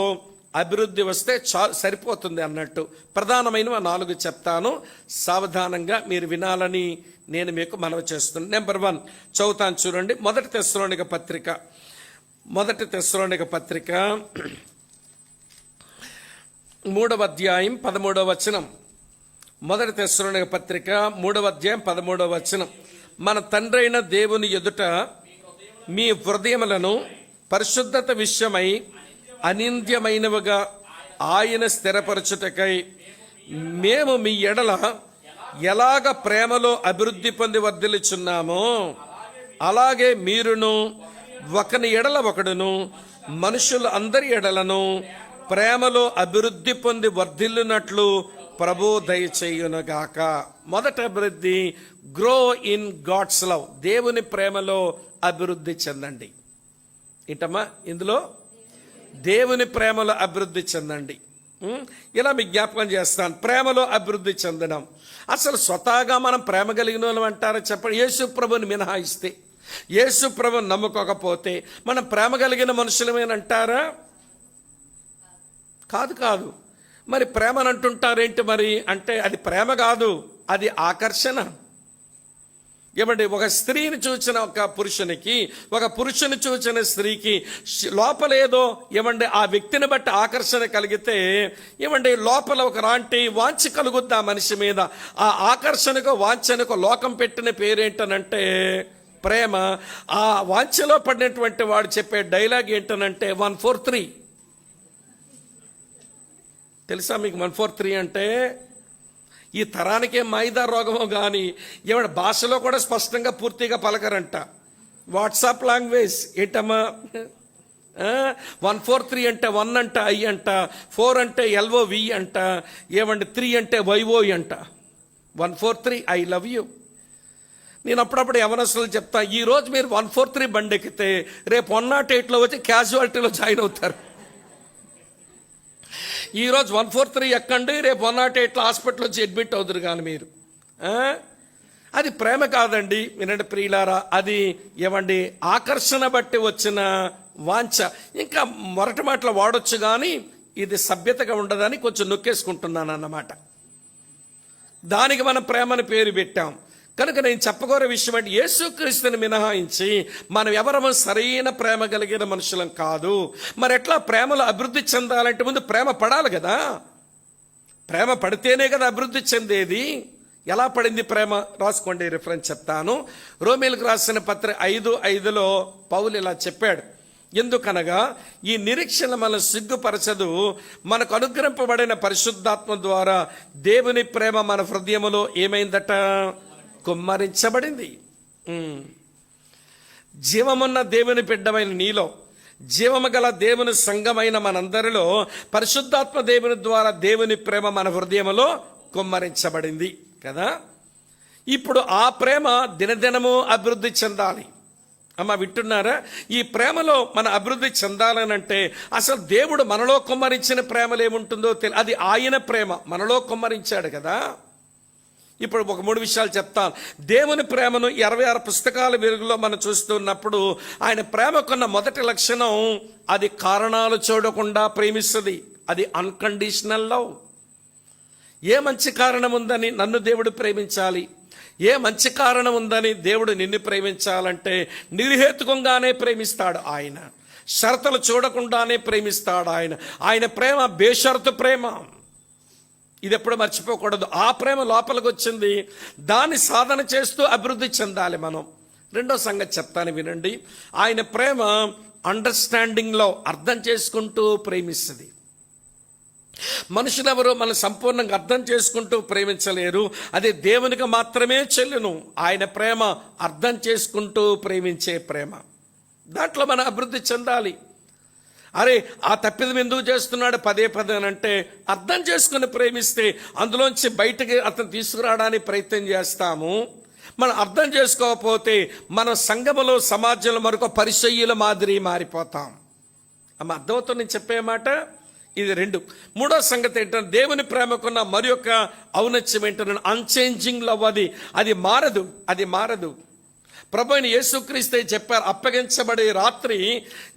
అభివృద్ధి వస్తే సరిపోతుంది అన్నట్టు. ప్రధానమైన 4 చెప్తాను, సావధానంగా మీరు వినాలని నేను మీకు మనవి చేస్తున్నాను. నెంబర్ 1 చదువుతాను చూడండి. మొదటి తెస్సలోనిక పత్రిక 3వ అధ్యాయం 13వ వచనం. మొదటి తెస్సలోనిక పత్రిక 3వ అధ్యాయం 13వ వచనం. మన తండ్రైన దేవుని ఎదుట మీ హృదయములను పరిశుద్ధత విషయమై అనింద్యమైనవిగా ఆయన స్థిరపరచుటకై మేము మీ ఎడల ఎలాగ ప్రేమలో అభివృద్ధి పొంది వర్ధిల్లుచున్నామో అలాగే మీరును ఒకని ఎడల ఒకడును మనుషులు అందరి ఎడలను ప్రేమలో అభివృద్ధి పొంది వర్ధిల్లునట్లు ప్రభు దయచేయునుగాక. మొదట అభివృద్ధి, గ్రో ఇన్ గాడ్స్ లవ్. దేవుని ప్రేమలో అభివృద్ధి చెందండి. ఏంటమ్మా ఇందులో? దేవుని ప్రేమలో అభివృద్ధి చెందండి. ఇలా మీకు జ్ఞాపకం చేస్తాను. ప్రేమలో అభివృద్ధి చెందడం, అసలు స్వతహాగా మనం ప్రేమ కలిగిన వాళ్ళం అంటారా చెప్పండి? యేసు ప్రభుని మినహాయిస్తే, యేసు ప్రభుని నమ్ముకోకపోతే మనం ప్రేమ కలిగిన మనుషులమేనంటారా? కాదు. మరి ప్రేమని అంటుంటారేంటి మరి అంటే? అది ప్రేమ కాదు, అది ఆకర్షణ. ఏమండి, ఒక స్త్రీని చూసిన ఒక పురుషునికి, ఒక పురుషుని చూసిన స్త్రీకి లోపలేదో ఏమండి ఆ వ్యక్తిని బట్టి ఆకర్షణ కలిగితే ఏమండి లోపల ఒక రాంటి వాంఛ కలుగుద్ది ఆ మనిషి మీద. ఆ ఆకర్షణకు వాంఛనకు లోకం పెట్టిన పేరేంటనంటే ప్రేమ. ఆ వాంఛలో పడినటువంటి వాడు చెప్పే డైలాగ్ ఏంటనంటే 143. తెలుసా మీకు 143 అంటే? ఈ తరానికే మైదా రోగమో కానీ ఏమంటే భాషలో కూడా స్పష్టంగా పూర్తిగా పలకరంట. వాట్సాప్ లాంగ్వేజ్ ఏంటమ్మా? 143 అంటే 1 అంట ఐ అంట, 4 అంటే LOV అంట, ఏమంటే 3 అంటే YOI అంట. 143 ఐ లవ్ యూ. నేను అప్పుడప్పుడు యవనస్తులు చెప్తా, ఈరోజు మీరు 143 బండి ఎక్కితే రేపు 108లో వచ్చి క్యాజువాలిటీలో జాయిన్ అవుతారు. ఈరోజు 143 ఎక్కండి, రేపు 108లో హాస్పిటల్ వచ్చి అడ్మిట్ అవుతారు. కానీ మీరు అది ప్రేమ కాదండి. వినండి ప్రియులారా, అది ఏమండి ఆకర్షణ బట్టి వచ్చిన వాంఛ. ఇంకా మొరటి మాటలు వాడొచ్చు కానీ ఇది సభ్యతగా ఉండదని కొంచెం నొక్కేసుకుంటున్నాను అన్నమాట. దానికి మనం ప్రేమని పేరు పెట్టాం. కనుక నేను చెప్పగోరే విషయం అంటే యేసుక్రీస్తుని మినహాయించి మనం ఎవరము సరైన ప్రేమ కలిగిన మనుషులం కాదు. మరి ఎట్లా ప్రేమలో అభివృద్ధి చెందాలంటే ముందు ప్రేమ పడాలి కదా. ప్రేమ పడితేనే కదా అభివృద్ధి చెందేది. ఎలా పడింది ప్రేమ? రాసుకోండి, రిఫరెన్స్ చెప్తాను. రోమీయులకు రాసిన పత్రిక 5:5లో పౌలు ఇలా చెప్పాడు. ఎందుకనగా ఈ నిరీక్షణ మన సిగ్గుపరచదు, మనకు అనుగ్రహింపబడిన పరిశుద్ధాత్మ ద్వారా దేవుని ప్రేమ మన హృదయములో ఏమైందట? కుమ్మరించబడింది. జీవమున్న దేవుని బిడ్డమైన నీలో, జీవము గల దేవుని సంఘమైన మనందరిలో పరిశుద్ధాత్మ దేవుని ద్వారా దేవుని ప్రేమ మన హృదయములో కుమ్మరించబడింది కదా. ఇప్పుడు ఆ ప్రేమ దినదినము అభివృద్ధి చెందాలి. అమ్మ వింటున్నారా? ఈ ప్రేమలో మన అభివృద్ధి చెందాలనంటే అసలు దేవుడు మనలో కుమ్మరించిన ప్రేమలు ఏముంటుందో అది ఆయన ప్రేమ మనలో కుమ్మరించాడు కదా. ఇప్పుడు ఒక 3 విషయాలు చెప్తాను. దేవుని ప్రేమను 26 పుస్తకాల వెలుగులో మనం చూస్తున్నప్పుడు ఆయన ప్రేమకున్న మొదటి లక్షణం, అది కారణాలు చూడకుండా ప్రేమిస్తుంది. అది అన్కండిషనల్ లవ్. ఏ మంచి కారణం ఉందని నన్ను దేవుడు ప్రేమించాలి, ఏ మంచి కారణం ఉందని దేవుడు నిన్ను ప్రేమించాలంటే నిర్హేతుకంగానే ప్రేమిస్తాడు ఆయన. షరతులు చూడకుండానే ప్రేమిస్తాడు ఆయన. ఆయన ప్రేమ బేషరతు ప్రేమ. ఇది ఎప్పుడు మర్చిపోకూడదు. ఆ ప్రేమ లోపలికి వచ్చింది, దాన్ని సాధన చేస్తూ అభివృద్ధి చెందాలి మనం. రెండో సంగతి చెప్తాను వినండి. ఆయన ప్రేమ అండర్స్టాండింగ్లో, అర్థం చేసుకుంటూ ప్రేమిస్తుంది. మనుషులెవరూ మనం సంపూర్ణంగా అర్థం చేసుకుంటూ ప్రేమించలేరు, అది దేవునికి మాత్రమే చెల్లును. ఆయన ప్రేమ అర్థం చేసుకుంటూ ప్రేమించే ప్రేమ, దాంట్లో మనం అభివృద్ధి చెందాలి. అరే ఆ తప్పిదం ఎందుకు చేస్తున్నాడు పదే పదే అని అంటే, అర్థం చేసుకుని ప్రేమిస్తే అందులోంచి బయటకి అతను తీసుకురావడానికి ప్రయత్నం చేస్తాము. మనం అర్థం చేసుకోకపోతే మన సంఘములో, సమాజంలో మరొక పరిసయ్యుల మాదిరి మారిపోతాం. అర్థమవుతుంది నేను చెప్పే మాట. ఇది రెండు. మూడో సంగతి ఏంటంటే, దేవుని ప్రేమకున్న మరి యొక్క ఔన్నత్యం ఏంటంటే అన్చేంజింగ్ లవ్. అది మారదు, అది మారదు. ప్రభు అయిన యేసుక్రీస్తే చెప్పారు, అప్పగించబడే రాత్రి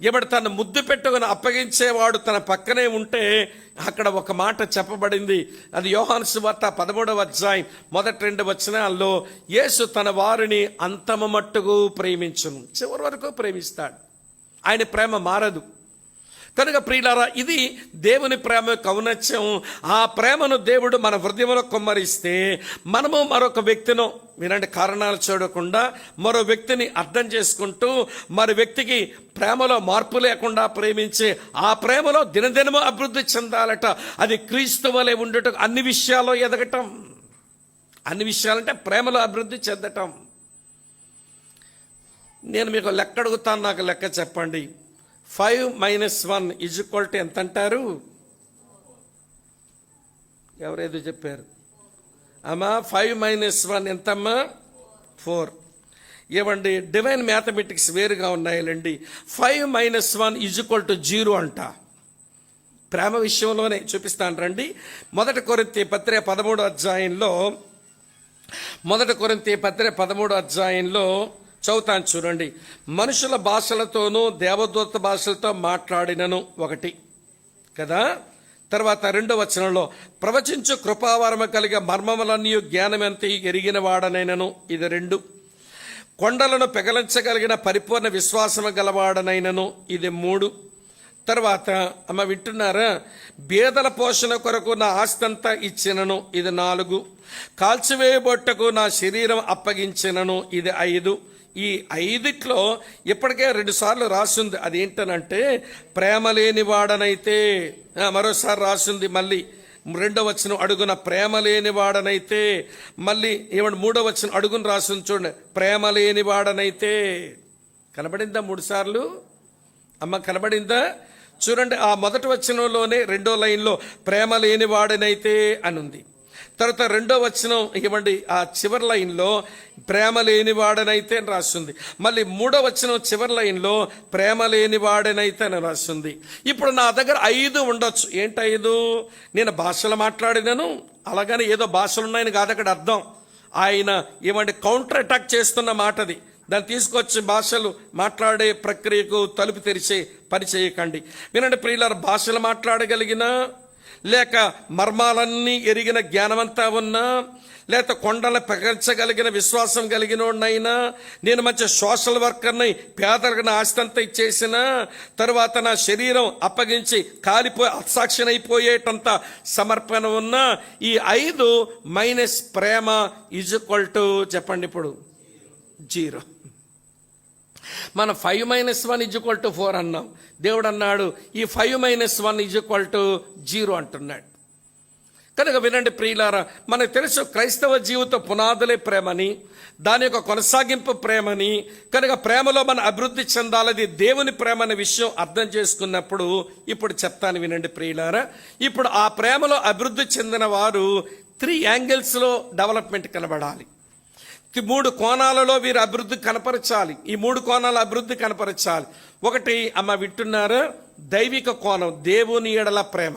ఎవడు తన ముద్దు పెట్టుకుని అప్పగించేవాడు తన పక్కనే ఉంటే అక్కడ ఒక మాట చెప్పబడింది. అది యోహాను సువార్త 13వ అధ్యాయం మొదటి 2 వచనాల్లో, యేసు తన వారిని అంతము మట్టుకు ప్రేమించును. చివరి వరకు ప్రేమిస్తాడు. ఆయన ప్రేమ మారదు. కనుక ప్రియులారా, ఇది దేవుని ప్రేమ యొక్క ఔన్నత్యం. ఆ ప్రేమను దేవుడు మన హృదయంలో కుమ్మరిస్తే మనము మరొక వ్యక్తిను, వినండి, కారణాలు చూడకుండా మరో వ్యక్తిని అర్థం చేసుకుంటూ మరో వ్యక్తికి ప్రేమలో మార్పు లేకుండా ప్రేమించే ఆ ప్రేమలో దినదినము అభివృద్ధి చెందాలట. అది క్రీస్తు వలె ఉండటం, అన్ని విషయాల్లో ఎదగటం. అన్ని విషయాలంటే ప్రేమలో అభివృద్ధి చెందటం. నేను మీకు లెక్క అడుగుతాను, నాకు లెక్క చెప్పండి. 5 - 1 = ఎంత అంటారు? ఎవరేదో చెప్పారు అమ్మా. 5 - 1 ఎంతమ్మా? 4. ఏమండి, డివైన్ మ్యాథమెటిక్స్ వేరుగా ఉన్నాయండి. 5 - 1 = 0 అంట. ప్రేమ విషయంలోనే చూపిస్తాను రండి. 1 కొరింథీ పత్రిక 13వ అధ్యాయంలో, 1 కొరింథీ పత్రిక 13వ అధ్యాయంలో చదువుతాను చూడండి. మనుషుల భాషలతోనూ దేవదూత భాషలతో మాట్లాడినను ఒకటి కదా. తర్వాత 2వ వచనంలో, ప్రవచించు కృపావరము కలిగే మర్మములన్నీ జ్ఞానమెంత ఎరిగిన వాడనైనను, ఇది 2. కొండలను పెగలించగలిగిన పరిపూర్ణ విశ్వాసము గలవాడనైనను, ఇది 3. తర్వాత అమ్మ వింటున్నారా, బేదల పోషణ కొరకు నా ఆస్తంతా ఇచ్చినను, ఇది 4. కాల్చివేయబొట్టకు నా శరీరం అప్పగించినను, ఇది 5. ఈ 5లో ఇప్పటికే 2 సార్లు రాసింది. అదేంటనంటే, ప్రేమ లేని వాడనైతే, మరోసారి రాసింది మళ్ళీ 2వ వచనం అడుగున ప్రేమ లేని వాడనైతే, మళ్ళీ ఏమంటే 3వ వచనం అడుగును రాసింది చూడండి, ప్రేమ లేని వాడనైతే. కనబడిందా 3 సార్లు? అమ్మ కనబడిందా? చూడండి, ఆ మొదటి వచనంలోనే 2వ లైన్లో ప్రేమ లేని వాడనైతే అని ఉంది. తర్వాత 2వ వచనం ఇవ్వండి, ఆ చివరి లైన్లో ప్రేమ లేని వాడనైతే అని రాస్తుంది. మళ్ళీ 3వ వచనం చివరి లైన్లో ప్రేమ లేని వాడనైతే అని రాస్తుంది. ఇప్పుడు నా దగ్గర 5 ఉండొచ్చు. ఏంటి 5? నేను భాషలు మాట్లాడినాను, అలాగని ఏదో భాషలు ఉన్నాయని కాదు అక్కడ అర్థం. ఆయన ఏమంటే కౌంటర్ అటాక్ చేస్తున్న మాటది. దాన్ని తీసుకొచ్చి భాషలు మాట్లాడే ప్రక్రియకు తలుపు తెరిచే పని చేయకండి. వినండి ప్రియులారా, భాషలు మాట్లాడగలిగిన, లేక మర్మాలన్నీ ఎరిగిన జ్ఞానమంతా ఉన్నా, లేక కొండలను పెగల్చగలిగిన విశ్వాసం కలిగినోడినైనా, నేను మంచి సోషల్ వర్కర్ని, పేదలకు నా ఆస్తంతా ఇచ్చేసిన తర్వాత నా శరీరం అప్పగించి కాలిపోయి అసాక్షినైపోయేటంత సమర్పణ ఉన్న ఈ 5 మైనస్ ప్రేమ = చెప్పండి ఇప్పుడు 0. మనం 5 - 1 = 4 అన్నాం. దేవుడు అన్నాడు ఈ 5 - 1 = 0 అంటున్నాడు. కనుక వినండి ప్రియులారా, మనకు తెలుసు క్రైస్తవ జీవిత పునాదులే ప్రేమని, దాని యొక్క కొనసాగింపు ప్రేమని. కనుక ప్రేమలో మన అభివృద్ధి చెందాలది దేవుని ప్రేమ అనే విషయం అర్థం చేసుకున్నప్పుడు ఇప్పుడు చెప్తాను వినండి ప్రియులారా. ఇప్పుడు ఆ ప్రేమలో అభివృద్ధి చెందిన వారు 3 యాంగిల్స్లో డెవలప్మెంట్ కనబడాలి. 3 కోణాలలో వీరు అభివృద్ధి కనపరచాలి. ఈ 3 కోణాల అభివృద్ధి కనపరచాలి. ఒకటి అమ్మ వింటున్నారా, దైవిక కోణం, దేవుని ఎడల ప్రేమ.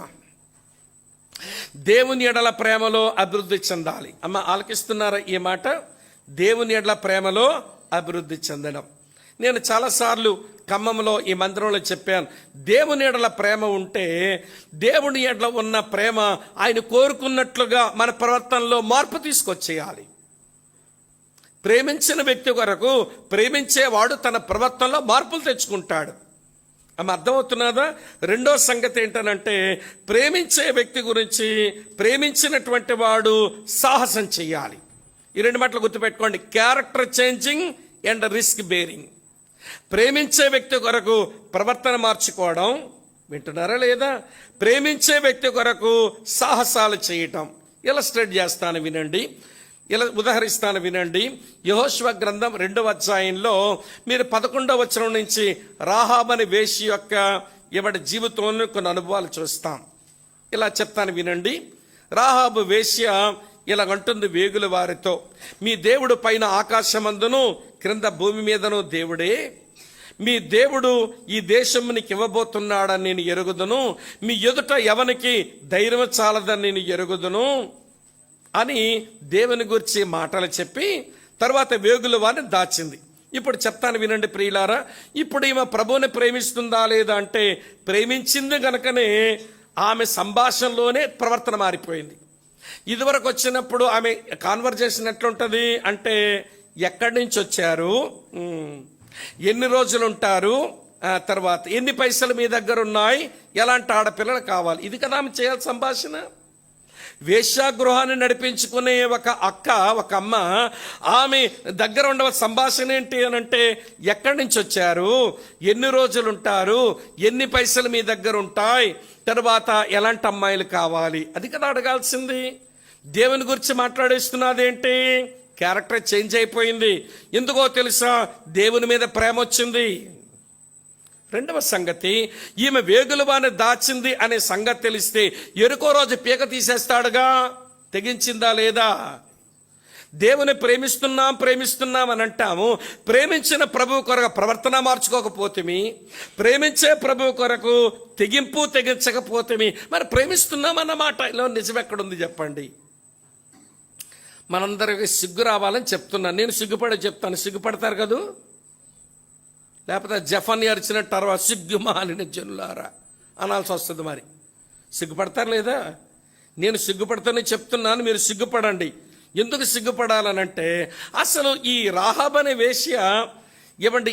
దేవుని ఎడల ప్రేమలో అభివృద్ధి చెందాలి. అమ్మ ఆలకిస్తున్నారా ఈ మాట? దేవుని ఎడల ప్రేమలో అభివృద్ధి చెందడం. నేను చాలాసార్లు ఖమ్మంలో ఈ మందిరంలో చెప్పాను, దేవుని ఎడల ప్రేమ ఉంటే, దేవుని ఎడల ఉన్న ప్రేమ ఆయన కోరుకున్నట్లుగా మన ప్రవర్తనలో మార్పు తీసుకొచ్చేయాలి. ప్రేమించిన వ్యక్తి కొరకు ప్రేమించేవాడు తన ప్రవర్తనలో మార్పులు తెచ్చుకుంటాడు. ఆమె అర్థమవుతున్నదా? రెండో సంగతి ఏంటనంటే, ప్రేమించే వ్యక్తి గురించి ప్రేమించినటువంటి వాడు సాహసం చెయ్యాలి. ఈ రెండు మాటలు గుర్తుపెట్టుకోండి, character changing and risk bearing. ప్రేమించే వ్యక్తి కొరకు ప్రవర్తన మార్చుకోవడం, వింటున్నారా లేదా? ప్రేమించే వ్యక్తి కొరకు సాహసాలు చేయటం. ఇలస్ట్రేట్ చేస్తాను వినండి, ఇలా ఉదాహరిస్తాను వినండి. యెహోషువ గ్రంథం 2వ అధ్యాయంలో మీరు 11వ వచనం నుంచి రాహాబు అనే వేశ్య యొక్క ఇవడి జీవితంలో కొన్ని అనుభవాలు చూస్తాం. ఇలా చెప్తాను వినండి. రాహాబు వేశ్య ఇలాగంటుంది వేగుల వారితో, మీ దేవుడు పైన ఆకాశమందును క్రింద భూమి మీదను దేవుడే. మీ దేవుడు ఈ దేశం నీకు ఇవ్వబోతున్నాడని నేను ఎరుగుదును. మీ ఎదుట ఎవనికి ధైర్యం చాలదని నేను ఎరుగుదును అని దేవుని గురించి మాటలు చెప్పి తర్వాత వేగుల వారిని దాచింది. ఇప్పుడు చెప్తాను వినండి ప్రియులారా. ఇప్పుడు ఈమె ప్రభువుని ప్రేమిస్తుందా లేదా అంటే, ప్రేమించింది గనుకనే ఆమె సంభాషణలోనే ప్రవర్తన మారిపోయింది. ఇదివరకు వచ్చినప్పుడు ఆమె కాన్వర్జేషన్ ఎట్లుంటుంది అంటే, ఎక్కడి నుంచి వచ్చారు, ఎన్ని రోజులు ఉంటారు, తర్వాత ఎన్ని పైసలు మీ దగ్గర ఉన్నాయి, ఎలాంటి ఆడపిల్లలు కావాలి, ఇది కదా ఆమె చేయాలి సంభాషణ. వేశ్యాగృహాన్ని నడిపించుకునే ఒక అక్క, ఒక అమ్మ, ఆమె దగ్గర ఉండవ సంభాషణ ఏంటి అని అంటే, ఎక్కడి నుంచి వచ్చారు, ఎన్ని రోజులు ఉంటారు, ఎన్ని పైసలు మీ దగ్గర ఉంటాయి, తర్వాత ఎలాంటి అమ్మాయిలు కావాలి, అది కదా అడగాల్సింది. దేవుని గురించి మాట్లాడేస్తున్నదేంటి? క్యారెక్టర్ చేంజ్ అయిపోయింది. ఎందుకో తెలుసా? దేవుని మీద ప్రేమ వచ్చింది. రెండవ సంగతి, ఈమె వేగులవాన్ని దాచింది అనే సంగతి తెలిస్తే ఎరుకో రోజు పీక తీసేస్తాడుగా. తెగించిందా లేదా? దేవుని ప్రేమిస్తున్నాం అని అంటాము. ప్రేమించిన ప్రభువు కొరకు ప్రవర్తన మార్చుకోకపోతేమి, ప్రేమించే ప్రభువు కొరకు తెగించకపోతేమి, మరి ప్రేమిస్తున్నామన్నమాట ఇలా నిజం ఎక్కడుంది చెప్పండి? మనందరికి సిగ్గు రావాలని చెప్తున్నాను. నేను సిగ్గుపడే చెప్తాను, సిగ్గుపడతారు కదూ? లేకపోతే జఫన్ అరిచిన తర్వాత సిగ్గుమాలిన జనులారా అనాల్సి వస్తుంది. మరి సిగ్గుపడతారు లేదా? నేను సిగ్గుపడతానని చెప్తున్నాను, మీరు సిగ్గుపడండి. ఎందుకు సిగ్గుపడాలనంటే, అసలు ఈ రాహాబు అనే వేశ్య ఇవ్వండి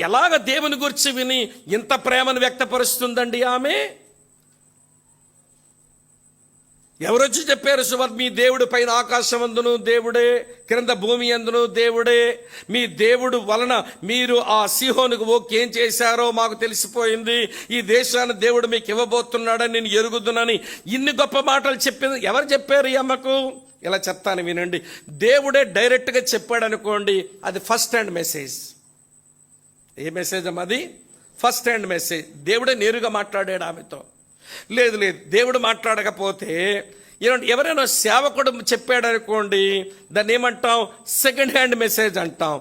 ఎలాగ దేవుని గురించి విని ఇంత ప్రేమను వ్యక్తపరుస్తుందండి ఆమె. ఎవరొచ్చి చెప్పారు? మీ దేవుడు పైన ఆకాశమందును దేవుడే, క్రింద భూమి అందును దేవుడే. మీ దేవుడు వలన మీరు ఆ సీహోనుకు ఏం చేశారో మాకు తెలిసిపోయింది. ఈ దేశాన్ని దేవుడు మీకు ఇవ్వబోతున్నాడని నేను ఎరుగుదునని ఇన్ని గొప్ప మాటలు చెప్పింది. ఎవరు చెప్పారు ఈ అమ్మకు? ఇలా చెప్తాను వినండి. దేవుడే డైరెక్ట్గా చెప్పాడు అనుకోండి, అది ఫస్ట్ హ్యాండ్ మెసేజ్. ఏ మెసేజ్ అమ్మా అది? First hand message. దేవుడే నేరుగా మాట్లాడాడు ఆమెతో. లేదు దేవుడు మాట్లాడకపోతే ఎవరైనా సేవకుడు చెప్పాడు అనుకోండి, దాన్ని ఏమంటాం? సెకండ్ హ్యాండ్ మెసేజ్ అంటాం.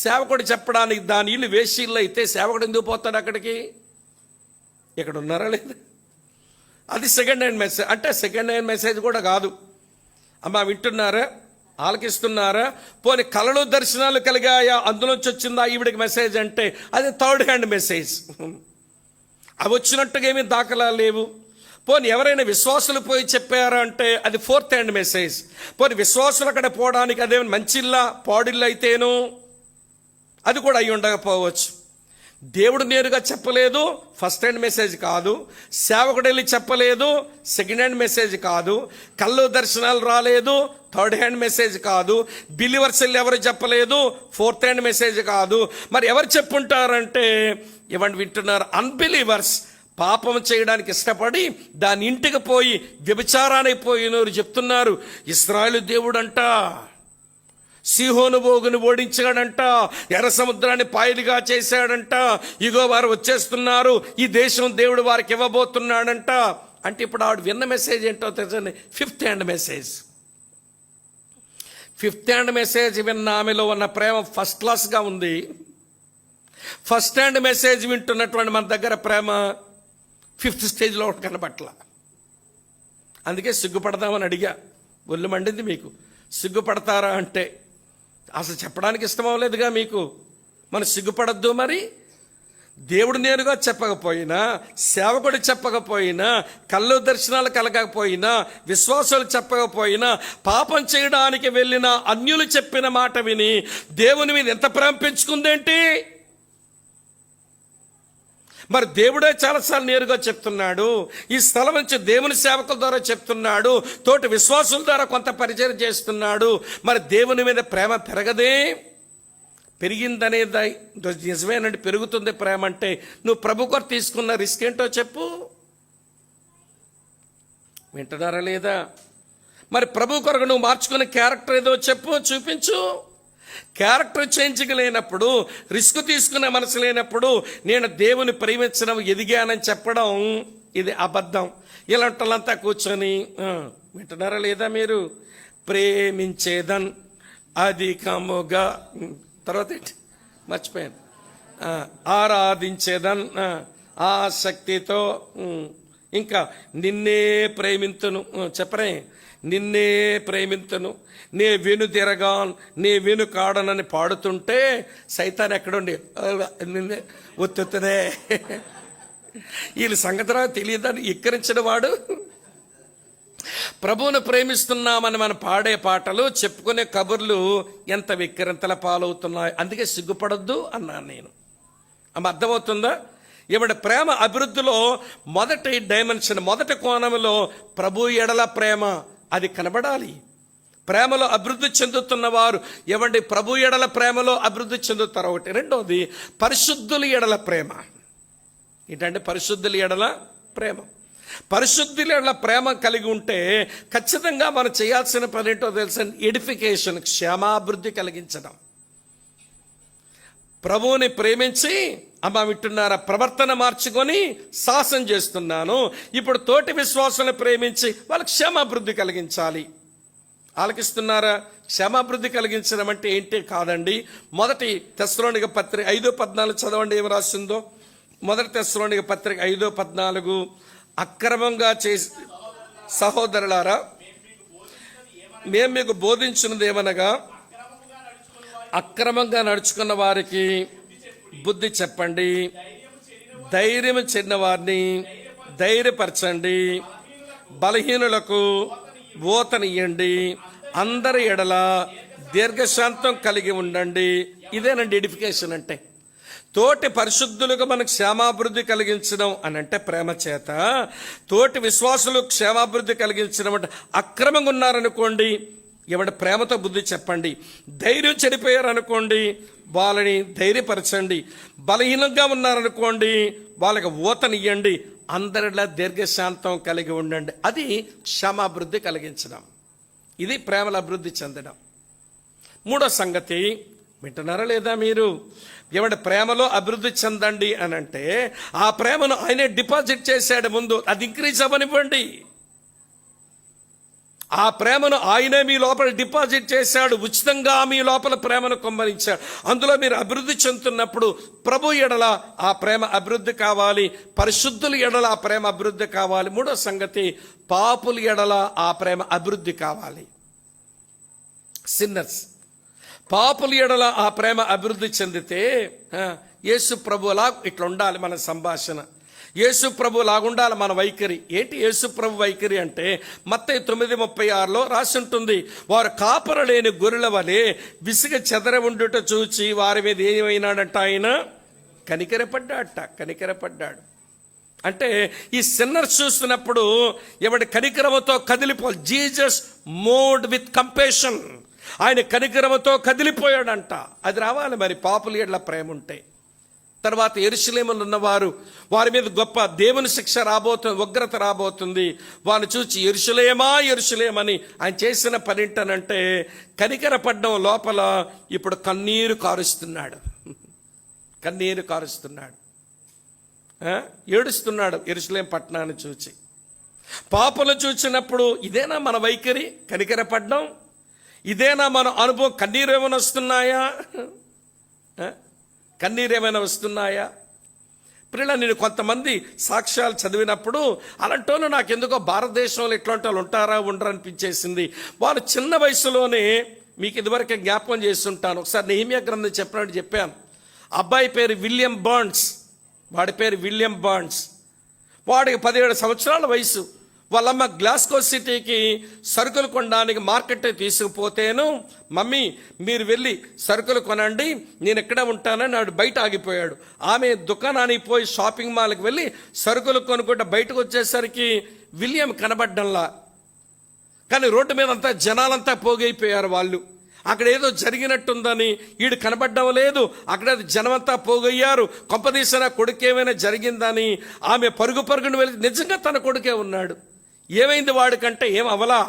సేవకుడు చెప్పడానికి దాని ఇల్లు వేషీల్లో అయితే సేవకుడు ఎందుకు పోతాడు అక్కడికి? ఇక్కడ ఉన్నారా లేదు? అది సెకండ్ హ్యాండ్ మెసేజ్. అంటే సెకండ్ హ్యాండ్ మెసేజ్ కూడా కాదు. అమ్మా వింటున్నారా? ఆలకిస్తున్నారా? పోనీ కళలు దర్శనాలు కలిగాయా, అందులోంచి వచ్చిందా ఈవిడికి మెసేజ్ అంటే అది థర్డ్ హ్యాండ్ మెసేజ్. అవి వచ్చినట్టుగా ఏమీ దాఖలాలు లేవు. పోనీ ఎవరైనా విశ్వాసులు పోయి చెప్పారా అంటే అది ఫోర్త్ హ్యాండ్ మెసేజ్. పోనీ విశ్వాసులు అక్కడ పోవడానికి అదేమైనా మంచిల్లా పాడిల్లు అయితేను అది కూడా అయి ఉండకపోవచ్చు. దేవుడు నేరుగా చెప్పలేదు, ఫస్ట్ హ్యాండ్ మెసేజ్ కాదు. సేవకుడు వెళ్ళి చెప్పలేదు, సెకండ్ హ్యాండ్ మెసేజ్ కాదు. కళ్ళు దర్శనాలు రాలేదు, థర్డ్ హ్యాండ్ మెసేజ్ కాదు. బిలీవర్స్ వెళ్ళి ఎవరు చెప్పలేదు, ఫోర్త్ హ్యాండ్ మెసేజ్ కాదు. మరి ఎవరు చెప్పుంటారంటే ఇవ్వండి వింటున్నారు, అన్బిలీవర్స్, పాపం చేయడానికి ఇష్టపడి దాని ఇంటికి పోయి వ్యభిచారానికి పోయినోరు చెప్తున్నారు. ఇశ్రాయేలు దేవుడంట సీహోను బోగును ఓడించాడంట, ఎర్ర సముద్రాన్ని పాయలుగా చేశాడంట, ఇగో వారు వచ్చేస్తున్నారు, ఈ దేశం దేవుడు వారికి ఇవ్వబోతున్నాడంట అంటే ఇప్పుడు ఆవిడ విన్న మెసేజ్ ఏంటో తెలుసండి? Fifth hand message. Fifth hand message విన్న ఆమెలో ఉన్న ప్రేమ ఫస్ట్ క్లాస్గా ఉంది. ఫస్ట్ హ్యాండ్ మెసేజ్ వింటున్నటువంటి మన దగ్గర ప్రేమ ఫిఫ్త్ స్టేజ్లో కనబట్ల. అందుకే సిగ్గుపడదామని అడిగా. ఒళ్ళు మండింది మీకు. సిగ్గుపడతారా అంటే అసలు చెప్పడానికి ఇష్టం అవ్వలేదుగా మీకు. మనం సిగ్గుపడద్దు. మరి దేవుడు నేరుగా చెప్పకపోయినా, సేవకుడు చెప్పకపోయినా, కళ్ళు దర్శనాలు కలగకపోయినా, విశ్వాసాలు చెప్పకపోయినా, పాపం చేయడానికి వెళ్ళిన అన్యులు చెప్పిన మాట విని దేవుని మీద ఎంత ప్రేమ పెంచుకుందేంటి? మరి దేవుడే చాలాసార్లు నేరుగా చెప్తున్నాడు. ఈ స్థలం నుంచి దేవుని సేవకుల ద్వారా చెప్తున్నాడు, తోటి విశ్వాసుల ద్వారా కొంత పరిచయం చేస్తున్నాడు. మరి దేవుని మీద ప్రేమ పెరగదే? పెరిగిందనేది నిజమేనండి, పెరుగుతుంది ప్రేమ అంటే. నువ్వు ప్రభు కొరకు తీసుకున్న రిస్క్ ఏంటో చెప్పు. వింటున్నారా లేదా? మరి ప్రభు కొరకు నువ్వు మార్చుకునే క్యారెక్టర్ ఏదో చెప్పు, చూపించు. క్యారెక్టర్ చేంజింగ్ లేనప్పుడు, రిస్క్ తీసుకునే మనసు లేనప్పుడు నేను దేవుని ప్రేమించడం, ఎదిగానని చెప్పడం ఇది అబద్ధం. ఇలాంటిలంతా కూర్చొని వింటున్నారా లేదా మీరు? ప్రేమించేదన్ అధికముగా, తర్వాత ఏంటి మర్చిపోయాను, ఆరాధించేదన్ ఆసక్తితో, ఇంకా నిన్నే ప్రేమింతును, చెప్పరే, నిన్నే ప్రేమింతును, నే వెను తిరగాన్, నే వెను కాడనని పాడుతుంటే సైతాన్ ఎక్కడుండి నిన్నే ఒత్తుతునే, వీళ్ళ సంగతిరా తెలియదని ఎక్కిరించిన వాడు. ప్రభువును ప్రేమిస్తున్నామని మనం పాడే పాటలు, చెప్పుకునే కబుర్లు ఎంత విక్కిరింతల పాలవుతున్నాయి. అందుకే సిగ్గుపడొద్దు అన్నాను నేను. ఆమె అర్థమవుతుందా? ఇవిడ ప్రేమ అభివృద్ధిలో మొదటి డైమెన్షన్, మొదటి కోణంలో ప్రభు ఎడల ప్రేమ అది కనబడాలి. ప్రేమలో అభివృద్ధి చెందుతున్న వారు ఎవండి ప్రభు ఎడల ప్రేమలో అభివృద్ధి చెందుతారు. ఒకటి. రెండోది పరిశుద్ధుల ఎడల ప్రేమ. ఏంటంటే పరిశుద్ధుల ఎడల ప్రేమ. పరిశుద్ధుల ఎడల ప్రేమ కలిగి ఉంటే ఖచ్చితంగా మనం చేయాల్సిన పని ఏంటో తెలుసా? ఎడిఫికేషన్, క్షేమాభివృద్ధి కలిగించడం. ప్రభువుని ప్రేమించి అమ్మ వింటున్నారా, ప్రవర్తన మార్చుకొని సాహసం చేస్తున్నాను. ఇప్పుడు తోటి విశ్వాసాలను ప్రేమించి వాళ్ళకి క్షేమాభివృద్ధి కలిగించాలి. ఆలకిస్తున్నారా? క్షేమాభివృద్ధి కలిగించడం అంటే ఏంటి కాదండి. మొదటి తెస్సలోనిక పత్రిక 5:14 చదవండి, ఏమి రాసిందో. మొదటి తెస్సలోనిక పత్రిక 5:14, అక్రమంగా చేసి సహోదరులారా మేము మీకు బోధించినది ఏమనగా, అక్రమంగా నడుచుకున్న వారికి బుద్ధి చెప్పండి, ధైర్యం చెందిన వారిని ధైర్యపరచండి, బలహీనులకు ఓతనియండి, అందరి ఎడల దీర్ఘశాంతం కలిగి ఉండండి. ఇదేనండి ఎడిఫికేషన్ అంటే. తోటి పరిశుద్ధులుగా మనకు క్షేమాభివృద్ధి కలిగించడం అని అంటే ప్రేమ చేత. తోటి విశ్వాసులు క్షేమాభివృద్ధి కలిగించడం అంటే అక్రమంగా ఉన్నారనుకోండి, ఎవడి ప్రేమతో బుద్ధి చెప్పండి. ధైర్యం చెడిపోయారు అనుకోండి, వాళ్ళని ధైర్యపరచండి. బలహీనంగా ఉన్నారనుకోండి, వాళ్ళకి ఊతనియ్యండి. అందరిలా దీర్ఘశాంతం కలిగి ఉండండి. అది క్షమాభివృద్ధి కలిగించడం. ఇది ప్రేమల అభివృద్ధి చెందడం. మూడో సంగతి వింటున్నారా లేదా మీరు? ఏమంటే ప్రేమలో అభివృద్ధి చెందండి అని అంటే ఆ ప్రేమను ఆయనే డిపాజిట్ చేశాడు ముందు, అది ఇంక్రీజ్ అవ్వనివ్వండి. ఆ ప్రేమను ఆయనే మీ లోపల డిపాజిట్ చేశాడు, ఉచితంగా మీ లోపల ప్రేమను కుమ్మరించాడు. అందులో మీరు అభివృద్ధి చెందుతున్నప్పుడు ప్రభు ఎడల ఆ ప్రేమ అభివృద్ధి కావాలి, పరిశుద్ధుల ఎడల ఆ ప్రేమ అభివృద్ధి కావాలి. మూడో సంగతి, పాపుల ఎడల ఆ ప్రేమ అభివృద్ధి కావాలి. సిన్నర్స్, పాపుల ఎడల ఆ ప్రేమ అభివృద్ధి చెందితే యేసు ప్రభులా ఇట్లా ఉండాలి మన సంభాషణ. యేసు ప్రభు లాగుండాలి మన వైఖరి. ఏంటి యేసు ప్రభు వైఖరి అంటే మత్తయి 9:36 రాసి ఉంటుంది, వారు కాపర లేని గొర్రెల వలె విసిగ చెదర ఉండుట చూచి వారి మీద ఏమైనాడంట, ఆయన కనికరపడ్డాడు. అంటే ఈ సిన్నర్స్ చూస్తున్నప్పుడు ఎవడి కనికరమతో కదిలిపోవాలి. Jesus moved with compassion. ఆయన కనికరమతో కదిలిపోయాడంట. అది రావాలి మరి పాపుల ఎడల ప్రేమ ఉంటే. తర్వాత యెరూషలేములో ఉన్నవారు, వారి మీద గొప్ప దేవుని శిక్ష రాబోతుంది, ఉగ్రత రాబోతుంది. వాళ్ళు చూసి యెరూషలేమని ఆయన చేసిన పని ఏంటనంటే కనికరపడ్డం లోపల ఇప్పుడు కన్నీరు కారుస్తున్నాడు, ఏడుస్తున్నాడు యెరూషలేం పట్టణాన్ని చూచి. పాపలు చూసినప్పుడు ఇదేనా మన వైఖరి? కనికరపడ్డం ఇదేనా మన అనుభవం? కన్నీరు ఏమైనా వస్తున్నాయా? పిల్లల, నేను కొంతమంది సాక్ష్యాలు చదివినప్పుడు అలాంటి నాకు ఎందుకో భారతదేశంలో ఇట్లాంటి వాళ్ళు ఉంటారా ఉండరా అనిపించేసింది. వాళ్ళు చిన్న వయసులోనే, మీకు ఇదివరకే జ్ఞాపకం చేస్తుంటాను, ఒకసారి నెహెమ్యా గ్రంథం చెప్పాను. అబ్బాయి పేరు విలియం బర్న్స్, వాడి పేరు విలియం బర్న్స్. వాడికి 17 సంవత్సరాల వయసు. వాళ్ళమ్మ గ్లాస్గో సిటీకి సరుకులు కొనడానికి మార్కెట్ తీసుకుపోతేను, మమ్మీ మీరు వెళ్ళి సరుకులు కొనండి, నేను ఎక్కడ ఉంటానని నాడు బయట ఆగిపోయాడు. ఆమె దుకాణానికి పోయి షాపింగ్ మాల్కి వెళ్ళి సరుకులు కొనుక్కుంటే బయటకు వచ్చేసరికి విలియం కనబడ్డంలా. కానీ రోడ్డు మీద అంతా జనాలంతా పోగైపోయారు. వాళ్ళు అక్కడ ఏదో జరిగినట్టుందని వీడు కనబడ్డం లేదు, అక్కడ జనమంతా పోగయ్యారు. కొంపదీసిన కొడుకేమైనా జరిగిందని ఆమె పరుగును వెళ్ళి నిజంగా తన కొడుకే ఉన్నాడు. ఏమైంది వాడికంటే ఏం అవలా,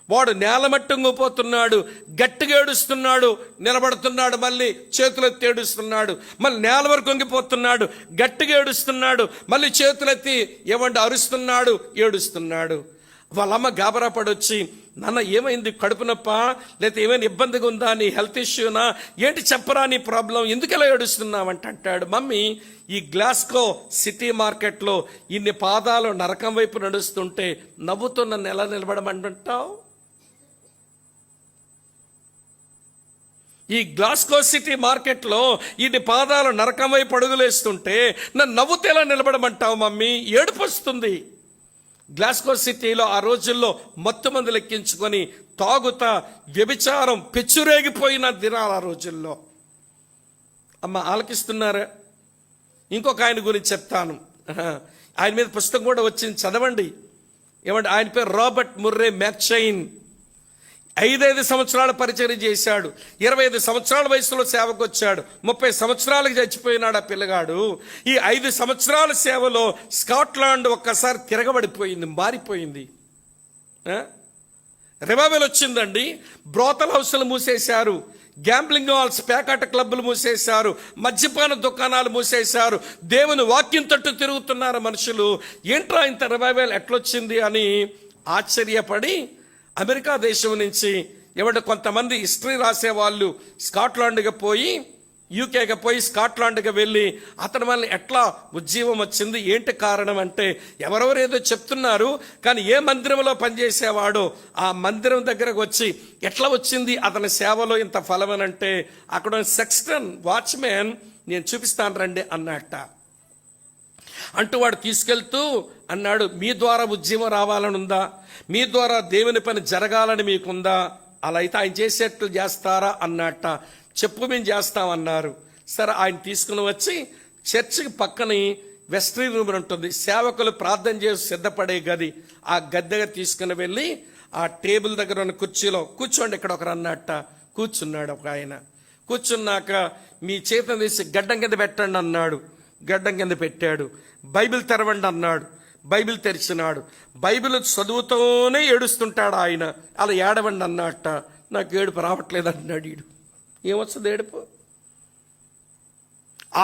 వాడు నేల మట్టుంగిపోతున్నాడు, గట్టిగా ఏడుస్తున్నాడు, నిలబడుతున్నాడు, మళ్ళీ చేతులెత్తి ఏడుస్తున్నాడు, మళ్ళీ నేల వరకు వంగిపోతున్నాడు, గట్టిగా ఏడుస్తున్నాడు, మళ్ళీ చేతులెత్తి ఏమంటే అరుస్తున్నాడు, ఏడుస్తున్నాడు. వాళ్ళమ్మ గాబరా పడొచ్చి, నాన్న ఏమైంది, కడుపు నొప్ప లేకపోతే ఏమైనా ఇబ్బందిగా ఉందా, నీ హెల్త్ ఇష్యూనా ఏంటి, చెప్పరా నీ ప్రాబ్లం, ఎందుకు ఎలా ఏడుస్తున్నావంటే అంటాడు, మమ్మీ ఈ గ్లాస్గో సిటీ మార్కెట్లో ఇన్ని పాదాలు నరకం వైపు నడుస్తుంటే నవ్వుతూ నన్ను ఎలా నిలబడమంటావు? ఈ గ్లాస్గో సిటీ మార్కెట్లో ఇన్ని పాదాలు నరకం వైపు అడుగులేస్తుంటే నన్ను నవ్వుతూ ఎలా నిలబడమంటావు మమ్మీ? ఏడుపు వస్తుంది. గ్లాస్గో సిటీలో ఆ రోజుల్లో మత్తు మందులు ఎక్కించుకొని తాగుతా వ్యభిచారం పెచ్చురేగిపోయిన దినాలు ఆ రోజుల్లో. అమ్మ ఆలకిస్తున్నారా? ఇంకొక ఆయన గురించి చెప్తాను. ఆయన మీద పుస్తకం కూడా వచ్చింది, చదవండి. ఏమంటే ఆయన పేరు రాబర్ట్ ముర్రే మ్యాక్చైన్. 5 సంవత్సరాల పరిచయం చేశాడు. 25 సంవత్సరాల వయసులో సేవకు వచ్చాడు. 30 సంవత్సరాలకు చచ్చిపోయినాడు ఆ పిల్లగాడు. ఈ 5 సంవత్సరాల సేవలో స్కాట్లాండ్ ఒక్కసారి తిరగబడిపోయింది, మారిపోయింది. రివైవల్ వచ్చిందండి. బ్రోతల్ హౌస్లు మూసేశారు, గ్యాంబ్లింగ్ హాల్స్, పేకాట క్లబ్లు మూసేశారు, మద్యపాన దుకాణాలు మూసేశారు. దేవుని వాక్యం తట్టు తిరుగుతున్నారు మనుషులు. ఏంట్రా ఇంత రివైవల్ ఎట్లొచ్చింది అని ఆశ్చర్యపడి అమెరికా దేశం నుంచి ఏమంటే కొంతమంది హిస్టరీ రాసేవాళ్ళు స్కాట్లాండ్గా పోయి, యూకేగా పోయి స్కాట్లాండ్గా వెళ్ళి అతని వల్ల ఎట్లా ఉజ్జీవం వచ్చింది, ఏంటి కారణం అంటే ఎవరెవరు ఏదో చెప్తున్నారు, కానీ ఏ మందిరంలో పనిచేసేవాడో ఆ మందిరం దగ్గరకు వచ్చి ఎట్లా వచ్చింది అతని సేవలో ఇంత ఫలమనంటే అక్కడ సెక్స్టన్ వాచ్మెన్ నేను చూపిస్తాను రండి అన్నట్ట. అంటూ వాడు తీసుకెళ్తూ అన్నాడు, మీ ద్వారా ఉద్యమం రావాలని ఉందా, మీ ద్వారా దేవుని పని జరగాలని మీకుందా, అలా అయితే ఆయన చేసేట్లు చేస్తారా అన్నట్ట. చెప్పు మేము చేస్తామన్నారు. సరే ఆయన తీసుకుని వచ్చి చర్చికి పక్కని వెస్ట్రీ రూమ్ ఉంటుంది, సేవకులు ప్రార్థన చేసి సిద్ధపడే గది, ఆ గది దగ్గర తీసుకుని వెళ్ళి ఆ టేబుల్ దగ్గర ఉన్న కుర్చీలో కూర్చోండి ఇక్కడ ఒకరు అన్నట్ట. కూర్చున్నాడు ఒక ఆయన. కూర్చున్నాక మీ చేతిని తీసి గడ్డం కింద పెట్టండి అన్నాడు. గడ్డం కింద పెట్టాడు. బైబిల్ తెరవండి అన్నాడు. బైబిల్ తెరిచినాడు. బైబిల్ చదువుతూనే ఏడుస్తుంటాడు ఆయన. అలా ఏడవండి అన్నట్ట. నాకు ఏడుపు రావట్లేదు అన్నాడు. ఈడు ఏమొస్తుంది ఏడుపు?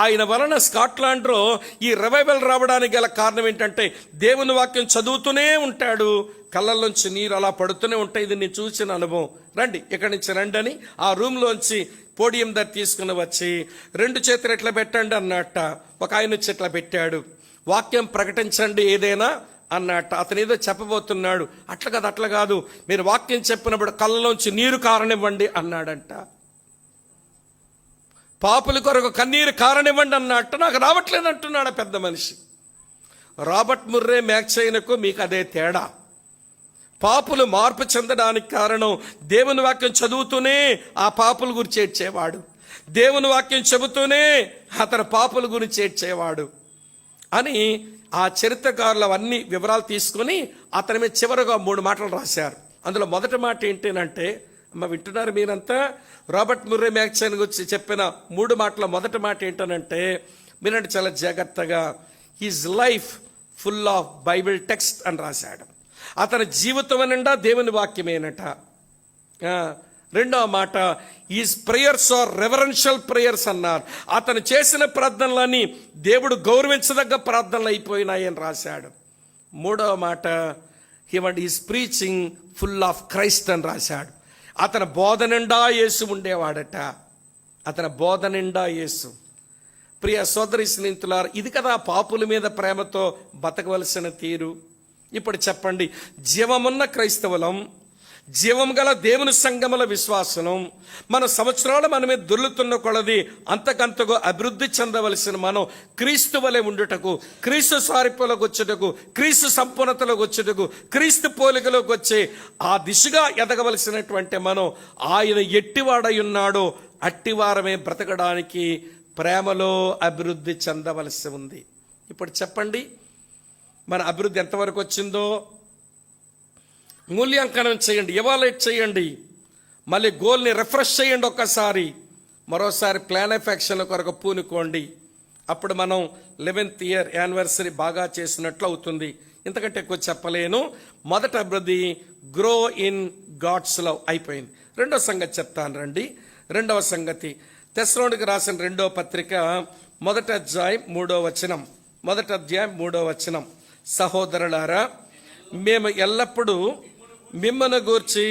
ఆయన వలన స్కాట్లాండ్లో ఈ రివైవల్ రావడానికి గల కారణం ఏంటంటే దేవుని వాక్యం చదువుతూనే ఉంటాడు, కళ్ళల్లోంచి నీరు అలా పడుతూనే ఉంటాయి. ఇది నేను చూసిన అనుభవం. రండి ఇక్కడి నుంచి రండి అని ఆ రూమ్లోంచి పోడియం దగ్గర తీసుకుని వచ్చి 2 చేతులు ఎట్లా పెట్టండి అన్నట్ట. ఒక ఆయన వచ్చి ఎట్లా పెట్టాడు. వాక్యం ప్రకటించండి ఏదైనా అన్నట్ట. అతను ఏదో చెప్పబోతున్నాడు. అట్లా కాదు, మీరు వాక్యం చెప్పినప్పుడు కళ్ళలోంచి నీరు కారనివ్వండి అన్నాడంట. పాపుల కొరకు కన్నీరు కారనివ్వండి అన్నట్టు. నాకు రావట్లేదు అంటున్నాడు పెద్ద మనిషి. రాబర్ట్ ముర్రే మ్యాక్చైన్కు మీకు అదే తేడా. పాపులు మార్పు చెందడానికి కారణం దేవుని వాక్యం చదువుతూనే ఆ పాపుల గురించి ఏడ్చేవాడు, దేవుని వాక్యం చెబుతూనే అతను పాపుల గురించి ఏడ్చేవాడు అని ఆ చరిత్రకారులు అవన్నీ వివరాలు తీసుకుని అతని మీద చివరగా 3 మాటలు రాశారు. అందులో మొదటి మాట ఏంటంటే, అమ్మ వింటున్నారు మీరంతా, రాబర్ట్ ముర్రే మ్యాక్చైన్ గురించి చెప్పిన 3 మాటల మొదటి మాట ఏంటనంటే, మీరంటే చాలా జాగ్రత్తగా, his life full of Bible text అని రాశాడు. అతని జీవితం నిండా దేవుని వాక్యమేనట. రెండవ మాట, is prayers are reverential prayers అన్నారు. అతను చేసిన ప్రార్థనలని దేవుడు గౌరవించదగ్గ ప్రార్థనలు అయిపోయినాయని రాశాడు. మూడవ మాట, is preaching full of Christ అని రాశాడు. అతని బోధ నిండా యేసు ఉండేవాడట. అతని బోధ నిండా యేసు. ప్రియ సోదరి స్నేహితులారా, ఇది కదా పాపుల మీద ప్రేమతో బతకవలసిన తీరు. ఇప్పుడు చెప్పండి, జీవమున్న క్రైస్తవులం, జీవం గల దేవుని సంగముల విశ్వాసం మన సంవత్సరాలు మన మీద దొర్లుతున్న కొలది అంతకంతకు అభివృద్ధి చెందవలసిన మనం క్రీస్తు వలె ఉండుటకు, క్రీస్తు స్వారూప్యంలోకి వచ్చుటకు, క్రీస్తు సంపూర్ణతలోకి వచ్చుటకు, క్రీస్తు పోలికలోకి వచ్చే ఆ దిశగా ఎదగవలసినటువంటి మనం ఆయన ఎట్టివాడై ఉన్నాడో అట్టివారమే బ్రతకడానికి ప్రేమలో అభివృద్ధి చెందవలసి ఉంది. ఇప్పుడు చెప్పండి, మన అభివృద్ధి ఎంతవరకు వచ్చిందో మూల్యాంకనం చేయండి, ఎవాల్యుయేట్ చేయండి, మళ్ళీ గోల్ని రిఫ్రెష్ చేయండి, ఒక్కసారి మరోసారి ప్లాన్ ఆఫ్ యాక్షన్ కొరకు పూనుకోండి. అప్పుడు మనం 11th ఇయర్ యానివర్సరీ బాగా చేసినట్లు అవుతుంది. ఇంతకంటే ఎక్కువ చెప్పలేను. మొదటి అభివృద్ధి గ్రో ఇన్ గాడ్స్ లవ్ అయిపోయింది. రెండో సంగతి చెప్తాను రండి. రెండవ సంగతి తెస్సలోనికీ రాసిన 2వ పత్రిక 1వ అధ్యాయం 3వ వచనం. 1వ అధ్యాయం 3వ వచనం. సహోదరులారా, మేము ఎల్లప్పుడూ మిమ్మల్ని గూర్చి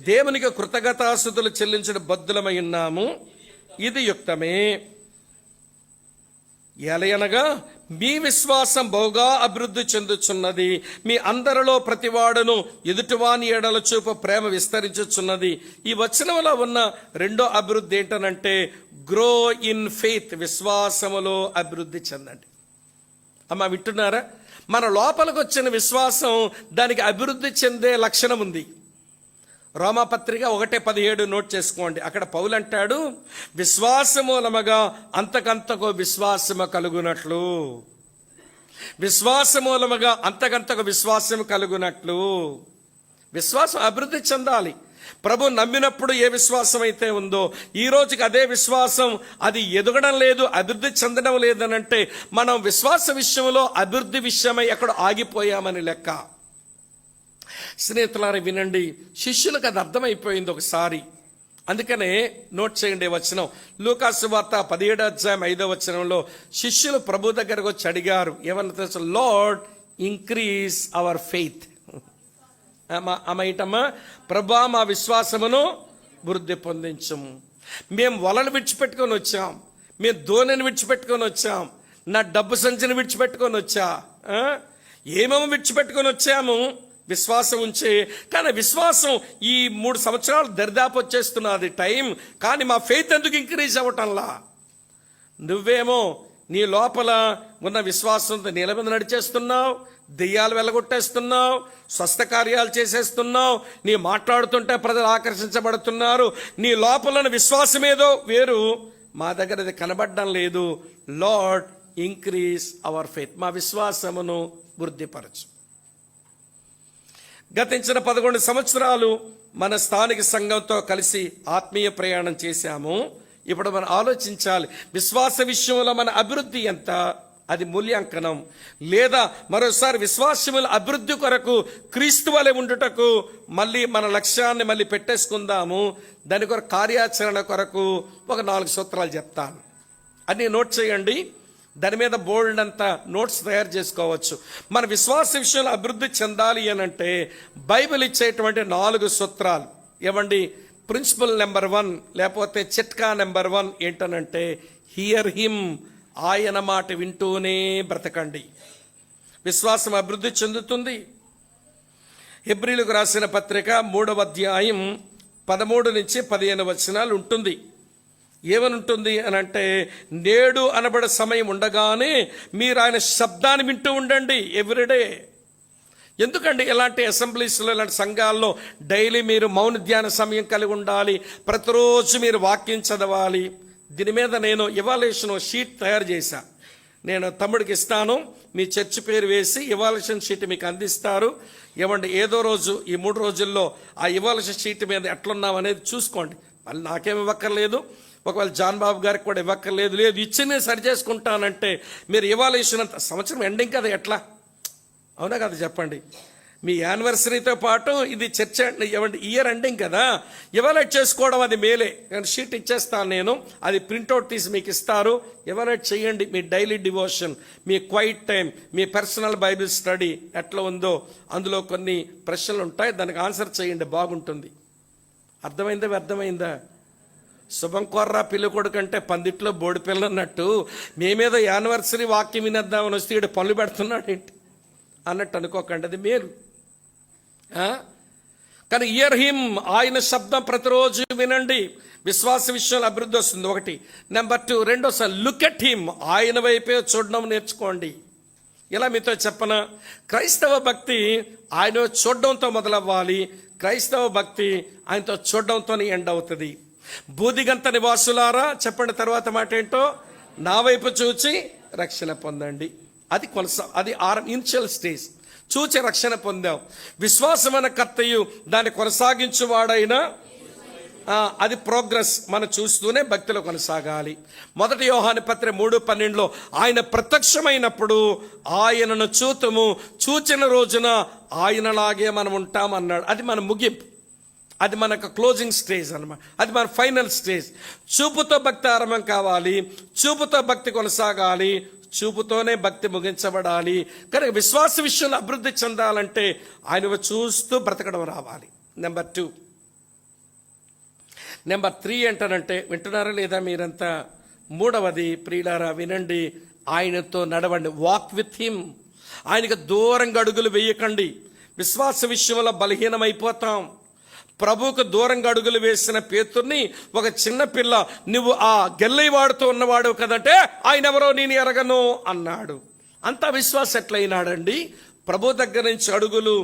దేవునికి కృతజ్ఞతాస్తుతులు చెల్లించడం బద్దులమై ఉన్నాము. ఇది యుక్తమే. ఎలయనగా మీ విశ్వాసం బహుగా అభివృద్ధి చెందుచున్నది, మీ అందరిలో ప్రతివాడును ఎదుటివాని ఎడల చూపు ప్రేమ విస్తరించుచున్నది. ఈ వచనంలో ఉన్న రెండో అభివృద్ధి ఏంటనంటే గ్రో ఇన్ ఫెయిత్, విశ్వాసములో అభివృద్ధి చెందండి. అమ్మ వింటున్నారా? మన లోపలికి వచ్చిన విశ్వాసం దానికి అభివృద్ధి చెందే లక్షణం ఉంది. రోమాపత్రిక 1:17 నోట్ చేసుకోండి. అక్కడ పౌలు అంటాడు, విశ్వాసమూలముగా అంతకంతకు విశ్వాసము కలుగునట్లు, విశ్వాసమూలముగా అంతకంతకు విశ్వాసము కలుగునట్లు. విశ్వాసం అభివృద్ధి చెందాలి. ప్రభు నమ్మినప్పుడు ఏ విశ్వాసం అయితే ఉందో ఈ రోజుకి అదే విశ్వాసం అది ఎదగడం లేదు, అభివృద్ధి చెందడం లేదనంటే మనం విశ్వాస విషయంలో అభివృద్ధి విషయమై ఎక్కడ ఆగిపోయామని లెక్క. స్నేహితులారా వినండి, శిష్యులకు అది అర్థమైపోయింది ఒకసారి. అందుకనే నోట్ చేయండి వచనం. లూకాసు వార్త 17వ అధ్యాయం 5వ వచనంలో శిష్యులు ప్రభు దగ్గరకు వచ్చి అడిగారు, ఏమన్నా తెలుసు? Lord increase our faith. అమ్మా ప్రభా, మా విశ్వాసమును వృద్ధి పొందించము. మేము వలలు విడిచిపెట్టుకొని వచ్చాం, మేము ధోనిని విడిచిపెట్టుకొని వచ్చాం, నా డబ్బు సంచిని విడిచిపెట్టుకొని వచ్చా, ఏమేమో విడిచిపెట్టుకొని వచ్చాము విశ్వాసం ఉంచి. కానీ విశ్వాసం ఈ 3 సంవత్సరాలు దరిదాపు వచ్చేస్తున్నది టైం, కానీ మా ఫెయిత్ ఎందుకు ఇంక్రీజ్ అవ్వటంలా? నువ్వేమో నీ లోపల ఉన్న విశ్వాసంతో నీళ్ళ మీద నడిచేస్తున్నావు, దెయ్యాలు వెళ్ళగొట్టేస్తున్నావు, స్వస్థ కార్యాలు చేసేస్తున్నావు, నీ మాట్లాడుతుంటే ప్రజలు ఆకర్షించబడుతున్నారు. నీ లోపల విశ్వాసం ఏదో వేరు, మా దగ్గర అది కనబడడం లేదు. లార్డ్ ఇంక్రీజ్ అవర్ ఫెయిత్, మా విశ్వాసమును వృద్ధిపరచు. గతించిన 11 సంవత్సరాలు మన స్థానిక సంఘంతో కలిసి ఆత్మీయ ప్రయాణం చేశాము. ఇప్పుడు మనం ఆలోచించాలి, విశ్వాస విషయంలో మన అభివృద్ధి ఎంత, అది మూల్యాంకనం. లేదా మరోసారి విశ్వాసముల అభివృద్ధి కొరకు క్రీస్తు వలె ఉండుటకు మళ్ళీ మన లక్ష్యాన్ని మళ్ళీ పెట్టేసుకుందాము. దాని కొరకు కార్యాచరణ కొరకు ఒక 4 సూత్రాలు చెప్తాను, అన్ని నోట్ చేయండి. దాని మీద బోల్డ్ అంతా నోట్స్ తయారు చేసుకోవచ్చు. మన విశ్వాస విషయంలో అభివృద్ధి చెందాలి అనంటే బైబిల్ ఇచ్చేటువంటి 4 సూత్రాలు. ఏమండి? ప్రిన్సిపల్ నెంబర్ 1 లేకపోతే చిట్కా నెంబర్ 1 ఏంటనంటే హియర్ హిమ్, ఆయన మాట వింటూనే బ్రతకండి. విశ్వాసం అభివృద్ధి చెందుతుంది. హెబ్రీలకు రాసిన పత్రిక 3వ అధ్యాయం 13 నుంచి 15 వచనాలు ఉంటుంది. ఏమని ఉంటుంది అని అంటే, నేడు అనబడే సమయం ఉండగానే మీరు ఆయన శబ్దాన్ని వింటూ ఉండండి ఎవ్రీడే. ఎందుకండి ఇలాంటి అసెంబ్లీస్లో, ఇలాంటి సంఘాల్లో డైలీ మీరు మౌన ధ్యాన సమయం కలిగి ఉండాలి, ప్రతిరోజు మీరు వాక్యం చదవాలి. దీని మీద నేను ఎవాల్యుయేషన్ షీట్ తయారు చేశా. నేను తమ్ముడికి ఇస్తాను, మీ చర్చ్ పేరు వేసి ఎవాల్యుయేషన్ షీట్ మీకు అందిస్తారు. ఏమంటే ఏదో రోజు ఈ 3 రోజుల్లో ఆ ఎవాల్యుయేషన్ షీట్ మీద ఎట్లున్నాం అనేది చూసుకోండి. మళ్ళీ నాకేమి ఇవ్వక్కర్లేదు, ఒకవేళ జాన్ బాబు గారికి కూడా ఇవ్వక్కర్లేదు. లేదు ఇచ్చి నేను సరి చేసుకుంటానంటే మీరు ఎవాల్యుయేషన్ అంత సంవత్సరం ఎండింగ్ కదా, ఎట్లా? అవునా కదా చెప్పండి? మీ యానివర్సరీతో పాటు ఇది చర్చ ఇయర్ ఎండింగ్ కదా, ఎవాల్యుయేట్ చేసుకోవడం అది మేలే. షీట్ ఇచ్చేస్తాను నేను, అది ప్రింట్అవుట్ తీసి మీకు ఇస్తారు. ఎవాల్యుయేట్ చేయండి. మీ డైలీ డివోషన్, మీ క్వైట్ టైం, మీ పర్సనల్ బైబిల్ స్టడీ ఎట్లా ఉందో అందులో కొన్ని ప్రశ్నలు ఉంటాయి, దానికి ఆన్సర్ చేయండి, బాగుంటుంది. అర్థమైందా? శుభం కొర్రా పిల్ల కొడుకంటే పందిట్లో బోడి పిల్ల అన్నట్టు మేమేదో యానివర్సరీ వాక్యం వినేద్దామని వస్తే ఈడు పనులు పెడుతున్నాడు ఏంటి అన్నట్టు అనుకోకండి, అది మేలు. కానీ ఇయర్ హిమ్, ఆయన శబ్దం ప్రతిరోజు వినండి. విశ్వాస విషయంలో అభివృద్ధి వస్తుంది, ఒకటి. నెంబర్ 2, రెండోసారి లుక్ ఎట్ హిమ్, ఆయన వైపే చూడడం నేర్చుకోండి. ఇలా మీతో చెప్పన, క్రైస్తవ భక్తి ఆయన చూడడంతో మొదలవ్వాలి. క్రైస్తవ భక్తి ఆయనతో చూడడంతో ఎండ్ అవుతుంది. బూదిగంత నివాసులారా చెప్పండి తర్వాత మాట ఏంటో, నా వైపు చూచి రక్షణ పొందండి. అది అది ఇనిషియల్ స్టేజ్. చూచి రక్షణ పొందాం. విశ్వాసమైన కర్తయు దాన్ని కొనసాగించువాడైనా, అది ప్రోగ్రెస్. మనం చూస్తూనే భక్తిలో కొనసాగాలి. 1 యోహాను పత్రిక 3:12 ఆయన ప్రత్యక్షమైనప్పుడు ఆయనను చూతుము, చూచిన రోజున ఆయనలాగే మనం ఉంటామన్నాడు. అది మన ముగింపు, అది మనకు క్లోజింగ్ స్టేజ్ అన్నమాట. అది మన ఫైనల్ స్టేజ్. చూపుతో భక్తి ఆరంభం కావాలి, చూపుతో భక్తి కొనసాగాలి, చూపుతోనే భక్తి ముగించబడాలి. కనుక విశ్వాస విషయంలో అభివృద్ధి చెందాలంటే ఆయన చూస్తూ బ్రతకడం రావాలి. నెంబర్ 2. నెంబర్ 3 ఏంటనంటే, వింటున్నారా లేదా మీరంతా? 3వది ప్రియులారా వినండి, ఆయనతో నడవండి. Walk with him. ఆయనకు దూరంగా అడుగులు వేయకండి. విశ్వాస విషయంలో బలహీనమైపోతాం. ప్రభువుకు దూరంగా అడుగులు వేసిన పేతుర్ని ఒక చిన్న పిల్ల, నువ్వు ఆ గెల్లైవాడుతో ఉన్నవాడు కదంటే, ఆయన ఎవరో నేను ఎరగను అన్నాడు. అంత విశ్వాసం ఎట్లయినాడండి? ప్రభు దగ్గర నుంచి అడుగులు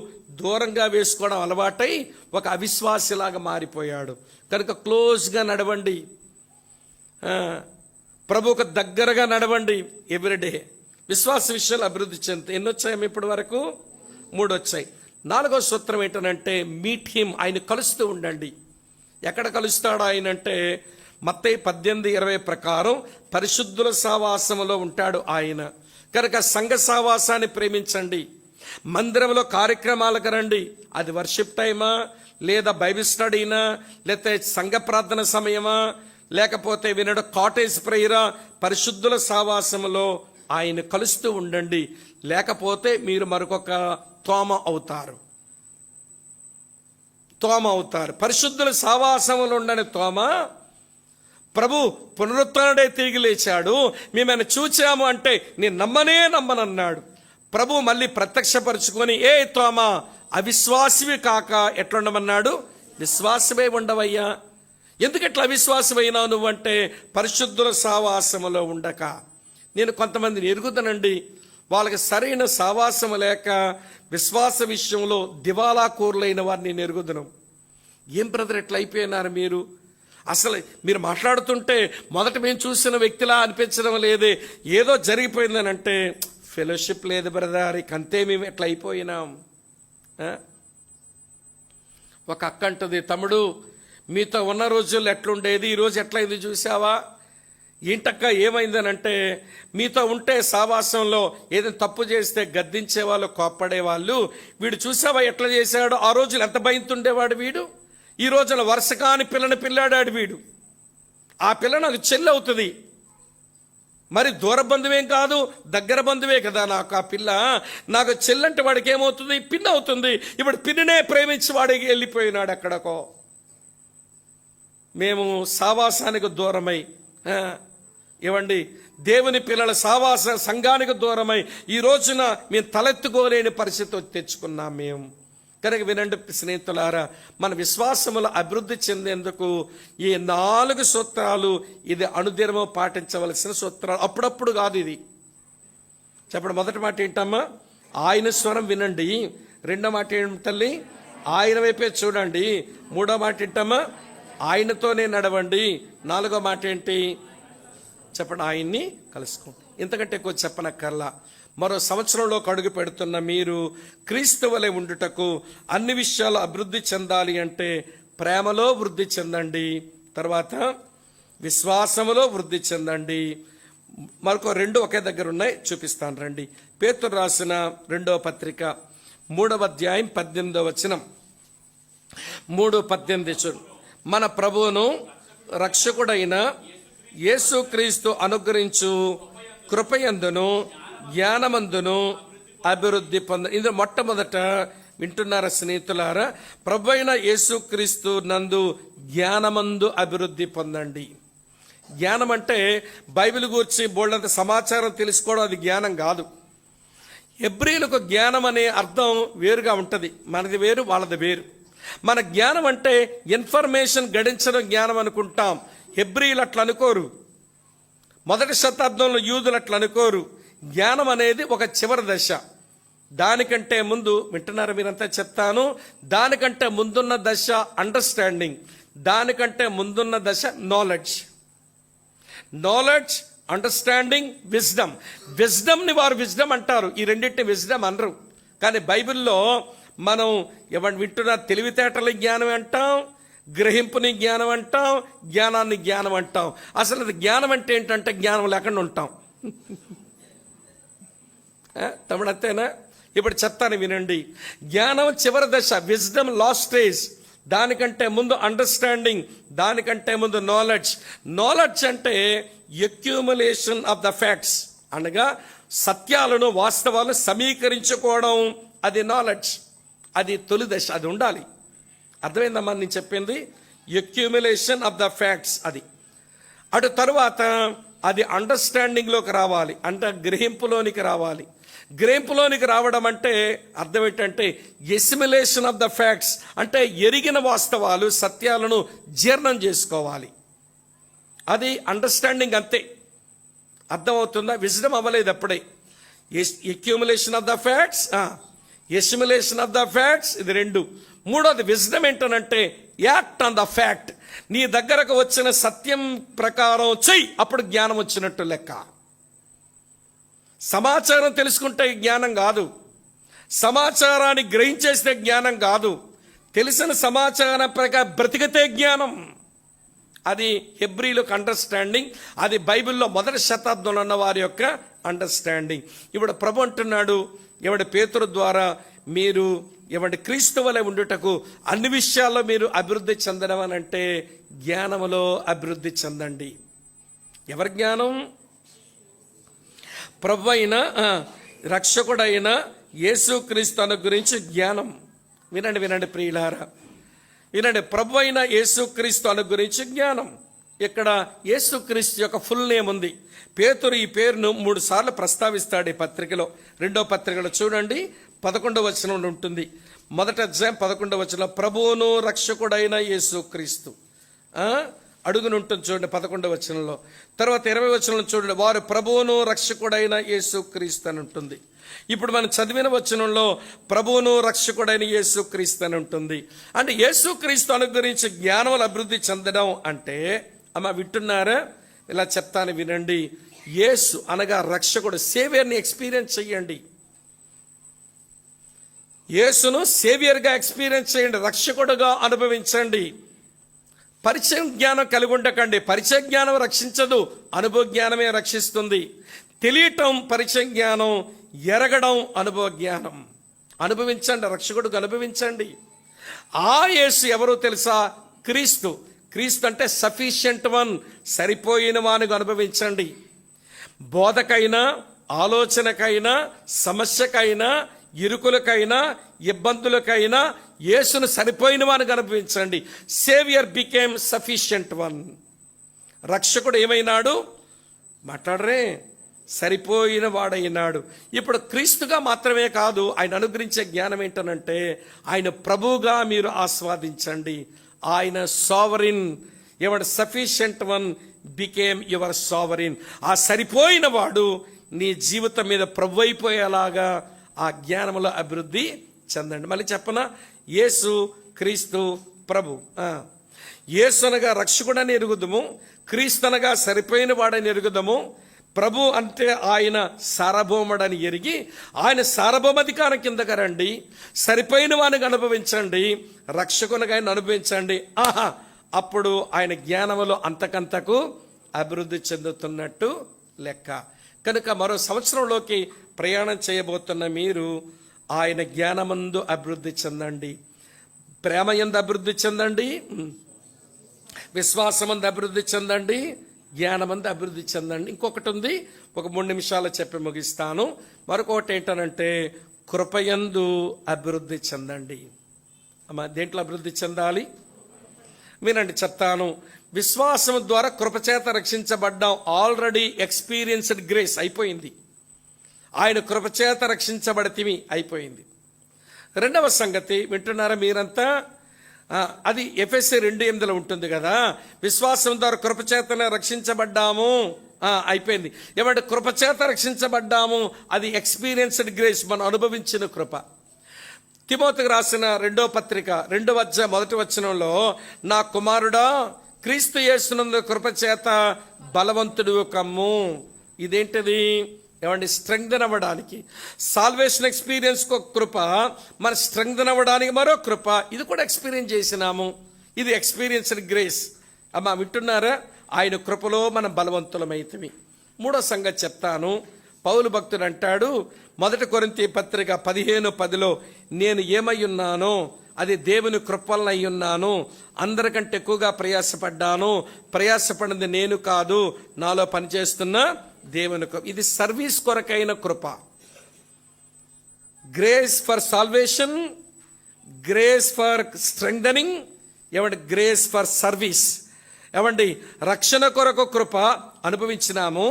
దూరంగా వేసుకోవడం అలవాటై ఒక అవిశ్వాసిలాగా మారిపోయాడు. కనుక క్లోజ్గా నడవండి, ప్రభువుకు దగ్గరగా నడవండి ఎవ్రీడే. విశ్వాస విషయాలు అభివృద్ధి చెందుతాయి. ఎన్ని వచ్చాయి ఇప్పటి వరకు? 3 వచ్చాయి. 4వ సూత్రం ఏంటనంటే, మీట్ హిమ్. ఆయన కలుస్తూ ఉండండి. ఎక్కడ కలుస్తాడు ఆయన అంటే, మత్తయి 18:20 ప్రకారం పరిశుద్ధుల సావాసములో ఉంటాడు ఆయన. కనుక సంఘ సావాసాన్ని ప్రేమించండి. మందిరంలో కార్యక్రమాలకు రండి. అది వర్షిప్ టైమా, లేదా బైబిల్ స్టడీనా, లేకపోతే సంఘ ప్రార్థన సమయమా, లేకపోతే వినడు కాటేజ్ ప్రేయరా, పరిశుద్ధుల సావాసములో ఆయన కలుస్తూ ఉండండి. లేకపోతే మీరు మరొక తోమ అవుతారు. పరిశుద్ధుల సావాసములు ఉండని తోమ, ప్రభు పునరుత్థానుడై తిరిగి లేచాడు, మేమైనా చూచాము అంటే నేను నమ్మనన్నాడు. ప్రభు మళ్ళీ ప్రత్యక్షపరుచుకొని, ఏ తోమ అవిశ్వాసివి కాక ఎట్లుండమన్నాడు? విశ్వాసమే ఉండవయ్యా. ఎందుకు ఎట్లా అవిశ్వాసమైనావు నువ్వంటే, పరిశుద్ధుల సావాసములో ఉండక. నేను కొంతమందిని ఎరుగుతానండి, వాళ్ళకి సరైన సావాసము లేక విశ్వాస విషయంలో దివాలా కూరలైన వారిని నేను ఎరుగుదను. ఏం బ్రదర్ ఎట్లా అయిపోయినారు మీరు? అసలు మీరు మాట్లాడుతుంటే మొదట మేము చూసిన వ్యక్తిలా అనిపించడం లేదే, ఏదో జరిగిపోయిందనంటే, ఫెలోషిప్ లేదు బ్రదర్, అంతే మేము ఎట్లా అయిపోయినాం. ఒక అక్క అంటుంది, తమ్ముడు మీతో ఉన్న రోజుల్లో ఎట్లుండేది, ఈరోజు ఎట్లయింది చూసావా? ఏంటక్క ఏమైందనంటే, మీతో ఉంటే సావాసంలో ఏదైనా తప్పు చేస్తే గద్దించేవాళ్ళు, కోప్పడేవాళ్ళు. వీడు చూసావా ఎట్లా చేశాడు? ఆ రోజులు ఎంత భయంతుండేవాడు వీడు. ఈ రోజున వరుస కాని పిల్లని పిల్లాడాడు వీడు. ఆ పిల్ల నాకు చెల్లి అవుతుంది. మరి దూర బంధువేం కాదు, దగ్గర బంధువే కదా నాకు ఆ పిల్ల. నాకు చెల్లంటే వాడికి ఏమవుతుంది? పిన్ అవుతుంది. ఇప్పుడు పిన్నినే ప్రేమించి వాడికి వెళ్ళిపోయినాడు ఎక్కడికో. మేము సావాసానికి దూరమై, ఏవండి, దేవుని పిల్లల సావాస సంఘానికి దూరమై ఈ రోజున మేము తలెత్తుకోలేని పరిస్థితి తెచ్చుకున్నాం మేము. కనుక వినండి స్నేహితులారా, మన విశ్వాసముల అభివృద్ధి చెందేందుకు ఈ 4 సూత్రాలు, ఇది అనుదినము పాటించవలసిన సూత్రాలు. అప్పుడప్పుడు కాదు ఇది. చెప్పండి. మొదటి మాట ఏంటమ్మా? ఆయన స్వరం వినండి. రెండో మాట ఏంటి తల్లి? ఆయన వైపే చూడండి. మూడో మాట ఏంటమ్మా? ఆయనతోనే నడవండి. 4వ మాట ఏంటి చెప్పండి? ఆయన్ని కలుసుకోండి. ఇంతకంటే ఎక్కువ చెప్పనక్కర్లా. మరో సంవత్సరంలో అడుగు పెడుతున్న మీరు క్రీస్తు వలె ఉండుటకు అన్ని విషయాలు అభివృద్ధి చెందాలి అంటే ప్రేమలో వృద్ధి చెందండి, తర్వాత విశ్వాసములో వృద్ధి చెందండి. మరొక 2 ఒకే దగ్గర ఉన్నాయి, చూపిస్తాను రండి. పేతురు రాసిన 2వ పత్రిక 3వ అధ్యాయం 18వ వచనం. 3:18 మన ప్రభువును రక్షకుడైన యేసుక్రీస్తు అనుగ్రహించు కృపయందును జ్ఞానమందును అభివృద్ధి ఇందులో మొట్టమొదట వింటున్నారా స్నేహితులారా? ప్రభు అయిన యేసుక్రీస్తు నందు జ్ఞానమందు అభివృద్ధి పొందండి. జ్ఞానం అంటే బైబిల్ గురించి బోల్డంత సమాచారం తెలుసుకోవడం, అది జ్ఞానం కాదు. హెబ్రీలకు జ్ఞానం అనే అర్థం వేరుగా ఉంటుంది. మనది వేరు, వాళ్ళది వేరు. మన జ్ఞానం అంటే ఇన్ఫర్మేషన్ గడించడం జ్ఞానం అనుకుంటాం. హెబ్రీలు అట్లా అనుకోరు, మొదటి శతాబ్దంలో యూదులు అట్లా అనుకోరు. జ్ఞానం అనేది ఒక చివరి దశ. దానికంటే ముందు, వింటున్నారు మీరంతా, చెప్తాను. దానికంటే ముందున్న దశ అండర్స్టాండింగ్, దానికంటే ముందున్న దశ నాలెడ్జ్. Knowledge, understanding, wisdom. విజ్డమ్ని వారు విజ్డమ్ అంటారు, ఈ రెండింటిని విజ్డమ్ అనరు. కానీ బైబిల్లో మనం ఎవరు వింటున్నా, తెలివితేటల జ్ఞానం అంటాం, గ్రహింపుని జ్ఞానం అంటాం, జ్ఞానాన్ని జ్ఞానం అంటాం. అసలు అది జ్ఞానం అంటే ఏంటంటే జ్ఞానం లేకుండా ఉంటాం. తమిళ అంతేనా? ఇప్పుడు చెప్తాను వినండి. జ్ఞానం చివరి దశ, విజ్డమ్ లాస్ట్ స్టేజ్. దానికంటే ముందు అండర్స్టాండింగ్, దానికంటే ముందు నాలెడ్జ్. నాలెడ్జ్ అంటే అక్యూములేషన్ ఆఫ్ ద ఫ్యాక్ట్స్, అనగా సత్యాలను, వాస్తవాలను సమీకరించుకోవడం. అది నాలెడ్జ్, అది తొలి దశ, అది ఉండాలి. అర్థమైందమ్మా నేను చెప్పింది? అక్యూములేషన్ ఆఫ్ ద ఫ్యాక్ట్స్ అది. అటు తరువాత అది అండర్స్టాండింగ్లోకి రావాలి, అంటే గ్రహింపులోనికి రావాలి. గ్రహింపులోనికి రావడం అంటే అర్థం ఏంటంటే ఎసిమిలేషన్ ఆఫ్ ద ఫ్యాక్ట్స్, అంటే ఎరిగిన వాస్తవాలు, సత్యాలను జీర్ణం చేసుకోవాలి. అది అండర్స్టాండింగ్, అంతే. అర్థమవుతుందా? విజ్డమ్ అవ్వలేదు అప్పుడే. Accumulation of the facts, assimilation of the facts, ఇది రెండు. మూడోది విజ్డమ్ ఏంటనంటే యాక్ట్ ఆన్ ద ఫ్యాక్ట్. నీ దగ్గరకు వచ్చిన సత్యం ప్రకారం చెయ్యి, అప్పుడు జ్ఞానం వచ్చినట్టు లెక్క. సమాచారం తెలుసుకుంటే జ్ఞానం కాదు, సమాచారాన్ని గ్రహించేస్తే జ్ఞానం కాదు, తెలిసిన సమాచారం ప్రకారం బ్రతికితే జ్ఞానం. అది హెబ్రీలకు అండర్స్టాండింగ్, అది బైబిల్లో మొదటి శతాబ్దంలో ఉన్న వారి యొక్క అండర్స్టాండింగ్. ఇప్పుడు ప్రభు అంటున్నాడు, ఎవడి పేతురు ద్వారా మీరు ఎవడి క్రీస్తు వలె ఉండుటకు అన్ని విషయాల్లో మీరు అభివృద్ధి చెందడం అని అంటే జ్ఞానములో అభివృద్ధి చెందండి. ఎవరి జ్ఞానం? ప్రభు అయిన రక్షకుడైన యేసుక్రీస్తు అను గురించి జ్ఞానం. వినండి వినండి ప్రియులారా, వినండి. ప్రభు అయిన యేసుక్రీస్తు అను గురించి జ్ఞానం. ఇక్కడ యేసుక్రీస్తు యొక్క ఫుల్ నేమ్ ఉంది. పేతురు ఈ పేరును 3 సార్లు ప్రస్తావిస్తాడు ఈ పత్రికలో. 2వ పత్రికలో చూడండి, 11వ వచనంలో ఉంటుంది. మొదటి అధ్యాయం 11వ వచనం, ప్రభువును రక్షకుడైన యేసుక్రీస్తు అడుగుని ఉంటుంది చూడండి 11వ వచనంలో. తర్వాత 20వ వచనంలో చూడండి, వారు ప్రభువును రక్షకుడైన యేసుక్రీస్తు అని ఉంటుంది. ఇప్పుడు మనం చదివిన వచనంలో ప్రభువును రక్షకుడైన యేసుక్రీస్తు అని ఉంటుంది. అంటే యేసుక్రీస్తు అనుగురించి జ్ఞానములు అభివృద్ధి చెందడం అంటే, అమ్మ వింటున్నారా? ఇలా చెప్తాను వినండి. యేసు అనగా రక్షకుడు, సేవియర్ని ఎక్స్పీరియన్స్ చెయ్యండి. యేసును సేవియర్గా ఎక్స్పీరియన్స్ చేయండి, రక్షకుడుగా అనుభవించండి. పరిచయం జ్ఞానం కలిగి ఉండకండి. పరిచయ జ్ఞానం రక్షించదు, అనుభవ జ్ఞానమే రక్షిస్తుంది. తెలియటం పరిచయ జ్ఞానం, ఎరగడం అనుభవ జ్ఞానం. అనుభవించండి, రక్షకుడికి అనుభవించండి. ఆ యేసు ఎవరో తెలుసా? క్రీస్తు. క్రీస్తు అంటే సఫిషియంట్ వన్, సరిపోయిన వానికి అనుభవించండి. బోధకైనా, ఆలోచనకైనా, సమస్యకైనా, ఇరుకులకైనా, ఇబ్బందులకైనా యేసును సరిపోయిన వానికి అనుభవించండి. Saviour became sufficient one. రక్షకుడు ఏమైనాడు? మాట్లాడరే, సరిపోయిన వాడైనాడు. ఇప్పుడు క్రీస్తుగా మాత్రమే కాదు, ఆయన అనుగ్రహించే జ్ఞానం ఏంటనంటే ఆయన ప్రభువుగా మీరు ఆస్వాదించండి. ఆయన సావరిన్, ఎవడు sufficient one became your sovereign. ఆ సరిపోయిన వాడు నీ జీవితం మీద ప్రభు అయిపోయేలాగా ఆ జ్ఞానంలో అభివృద్ధి చెందండి. మళ్ళీ చెప్పనా? యేసు క్రీస్తు ప్రభు. యేసు అనగా రక్షకుడని ఎరుగుదము, క్రీస్తు అనగా సరిపోయిన వాడని ఎరుగుదము. ప్రభు అంటే ఆయన సార్వభౌముడని ఎరిగి ఆయన సార్వభౌమాధికారం కిందకి రండి. సరిపోయిన వానికి అనుభవించండి, రక్షకునిగా ఆయన అనుభవించండి. అప్పుడు ఆయన జ్ఞానములో అంతకంతకు అభివృద్ధి చెందుతున్నట్టు లెక్క. కనుక మరో సంవత్సరంలోకి ప్రయాణం చేయబోతున్న మీరు ఆయన జ్ఞానమందు అభివృద్ధి చెందండి, ప్రేమ యందు అభివృద్ధి చెందండి, విశ్వాసమందు అభివృద్ధి చెందండి, జ్ఞానమందు అభివృద్ధి చెందండి. ఇంకొకటి ఉంది, ఒక 3 నిమిషాలు చెప్పి ముగిస్తాను. మరొకటి ఏంటనంటే కృపయందు అభివృద్ధి చెందండి. అమ్మ దేంట్లో అభివృద్ధి చెందాలి? వినండి చెప్తాను. విశ్వాసం ద్వారా కృపచేత రక్షించబడ్డాం. ఆల్రెడీ ఎక్స్పీరియన్స్డ్ గ్రేస్ అయిపోయింది. ఆయన కృపచేత రక్షించబడితిమి అయిపోయింది. రెండవ సంగతి వింటున్నారా మీరంతా? అది ఎఫెసీ 2:8 ఉంటుంది కదా, విశ్వాసం ద్వారా కృపచేతనే రక్షించబడ్డాము. అయిపోయింది. ఏమంటే కృపచేత రక్షించబడ్డాము, అది ఎక్స్పీరియన్స్డ్ గ్రేస్, మనం అనుభవించిన కృప. తిమోతికి రాసిన 2వ పత్రిక 2వ అధ్యాయం 1వ వచనంలో, నా కుమారుడా క్రీస్తు యేసునందు కృపచేత బలవంతుడు కమ్ము. ఇదేంటిది? ఏమండి, స్ట్రెంగ్థెన్ అవ్వడానికి. సాల్వేషన్ ఎక్స్పీరియన్స్ ఒక కృప, మన స్ట్రెంగ్థెన్ అవ్వడానికి మరో కృప. ఇది కూడా ఎక్స్పీరియన్స్ చేసినాము. ఇది ఎక్స్పీరియన్స్డ్ గ్రేస్. అమ్మా వింటున్నారా? ఆయన కృపలో మనం బలవంతులమైతిమి. 3వ సంగతి చెప్తాను. పౌలు భక్తుడు అంటాడు 1 కొరింథీ పత్రిక 15:10లో, నేను ఏమై ఉన్నానో అది దేవుని కృపలన అయి ఉన్నాను. అందరికంటే ఎక్కువగా ప్రయాసపడ్డాను. ప్రయాసపడింది నేను కాదు, నాలో పనిచేస్తున్న దేవుని కృప. ఇది సర్వీస్ కొరకైన కృప. Grace for salvation, grace for strengthening, ఏమంటే గ్రేస్ ఫర్ సర్వీస్. ఏమండి, రక్షణ కొరకు కృప అనుభవించినాము,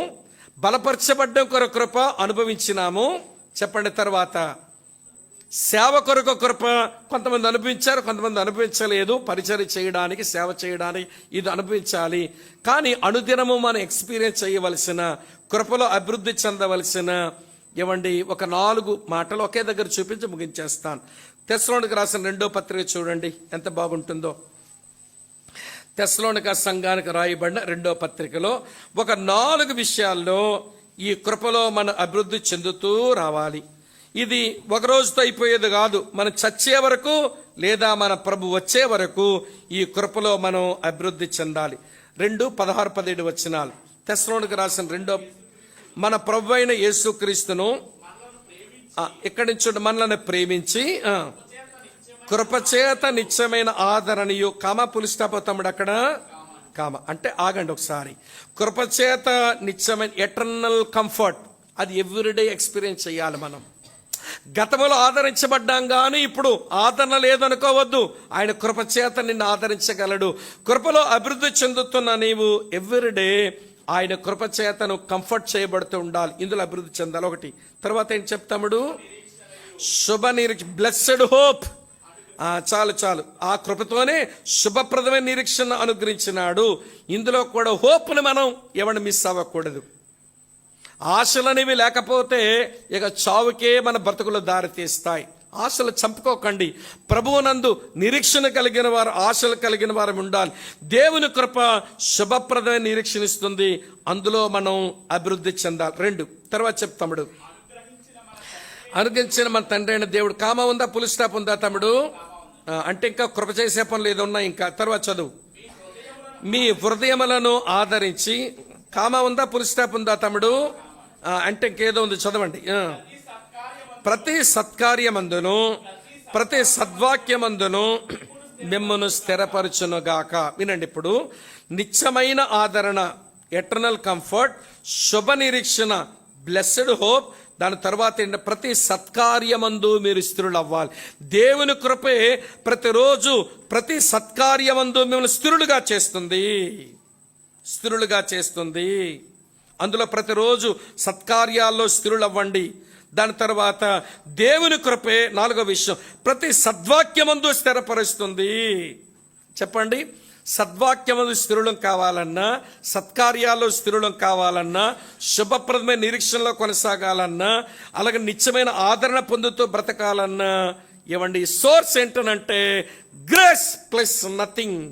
బలపరచబడ్డం కొరకు కృప అనుభవించినాము. చెప్పండి. తర్వాత సేవ కొరకు కృప కొంతమంది అనుభవించారు, కొంతమంది అనుభవించలేదు. పరిచర్య చేయడానికి, సేవ చేయడానికి ఇది అనుభవించాలి. కానీ అనుదినము మనం ఎక్స్పీరియన్స్ చేయవలసిన, కృపలో అభివృద్ధి చెందవలసిన ఏమండి ఒక 4 మాటలు ఒకే దగ్గర చూపించి ముగించేస్తాను. తెస్సలోనికీ రాసిన 2వ పత్రిక చూడండి ఎంత బాగుంటుందో. తెస్సలోనిక సంఘానికి రాయబడిన 2వ పత్రికలో ఒక 4 విషయాల్లో ఈ కృపలో మనం అభివృద్ధి చెందుతూ రావాలి. ఇది ఒక రోజుతో అయిపోయేది కాదు. మనం చచ్చే వరకు లేదా మన ప్రభు వచ్చే వరకు ఈ కృపలో మనం అభివృద్ధి చెందాలి. 2:16-17 వచనాలు. తెస్సలోనికీ రాసిన 2వ, మన ప్రభు అయిన యేసుక్రీస్తును ఇక్కడి నుంచి మనల్ని ప్రేమించి కృపచేత నిత్యమైన ఆదరణీయు పులిస్టాప్ తమ్ముడు అక్కడ అంటే ఆగండి ఒకసారి. కృపచేత నిత్యమైన ఎటర్నల్ కంఫర్ట్, అది ఎవ్రీడే ఎక్స్పీరియన్స్ చేయాలి మనం. గతంలో ఆదరించబడ్డాం కానీ ఇప్పుడు ఆదరణ లేదనుకోవద్దు. ఆయన కృపచేత నిన్ను ఆదరించగలడు. కృపలో అభివృద్ధి చెందుతున్న నీవు ఎవ్రీడే ఆయన కృపచేతను కంఫర్ట్ చేయబడుతూ ఉండాలి. ఇందులో అభివృద్ధి చెందాలి. 1. తర్వాత ఏం చెప్తాముడు? శుభ నిరీక్ష, బ్లెస్సెడ్ హోప్. చాలు. ఆ కృపతోనే శుభప్రదమైన నిరీక్షణ అనుగ్రహించినాడు. ఇందులో కూడా హోప్ని మనం ఎవరిని మిస్ అవ్వకూడదు. ఆశలనేవి లేకపోతే ఇక చావుకే మన బ్రతుకులు దారితీస్తాయి. ఆశలు చంపుకోకండి. ప్రభువునందు నిరీక్షణ కలిగిన వారు, ఆశలు కలిగిన వారు ఉండాలి. దేవుని కృప శుభప్రదమైన నిరీక్షణ ఇస్తుంది. అందులో మనం అభివృద్ధి చెందాలి. 2. తర్వాత చెప్తాముడు, అనుగ్రహించిన మన తండ్రి అయిన దేవుడు. ఉందా? పులిస్టాప్ ఉందా తమ్ముడు? అంటే ఇంకా కృప చేసే పనులు ఏదో ఉన్నాయి. ఇంకా తర్వాత చదువు. మీ హృదయములను ఆదరించి. ఉందా? పులిస్టాప్ ఉందా తమ్ముడు? అంటే ఇంకేదో ఉంది, చదవండి. ప్రతి సత్కార్యమందును ప్రతి సద్వాక్యమందును మిమ్మను స్థిరపరచునుగాక. వినండి ఇప్పుడు. నిత్యమైన ఆదరణ, ఎటర్నల్ కంఫర్ట్, శుభ నిరీక్షణ, బ్లెస్సెడ్ హోప్. దాని తర్వాత ప్రతి సత్కార్యమందు మీరు స్థిరులు అవ్వాలి. దేవుని కృపే ప్రతిరోజు ప్రతి సత్కార్యమందు మిమ్మల్ని స్థిరులుగా చేస్తుంది. అందులో ప్రతిరోజు సత్కార్యాల్లో స్థిరులు అవ్వండి. దాని తర్వాత దేవుని కృపే 4వ విషయం, ప్రతి సద్వాక్యమందు స్థిరపరుస్తుంది. చెప్పండి. సద్వాక్యమందు స్థిరులం కావాలన్నా, సత్కార్యాల్లో స్థిరులం కావాలన్నా, శుభప్రదమైన నిరీక్షణలో కొనసాగాలన్నా, అలాగే నిత్యమైన ఆదరణ పొందుతూ బ్రతకాలన్నా ఏమండి సోర్స్ ఏంటనంటే గ్రేస్ ప్లస్ నథింగ్.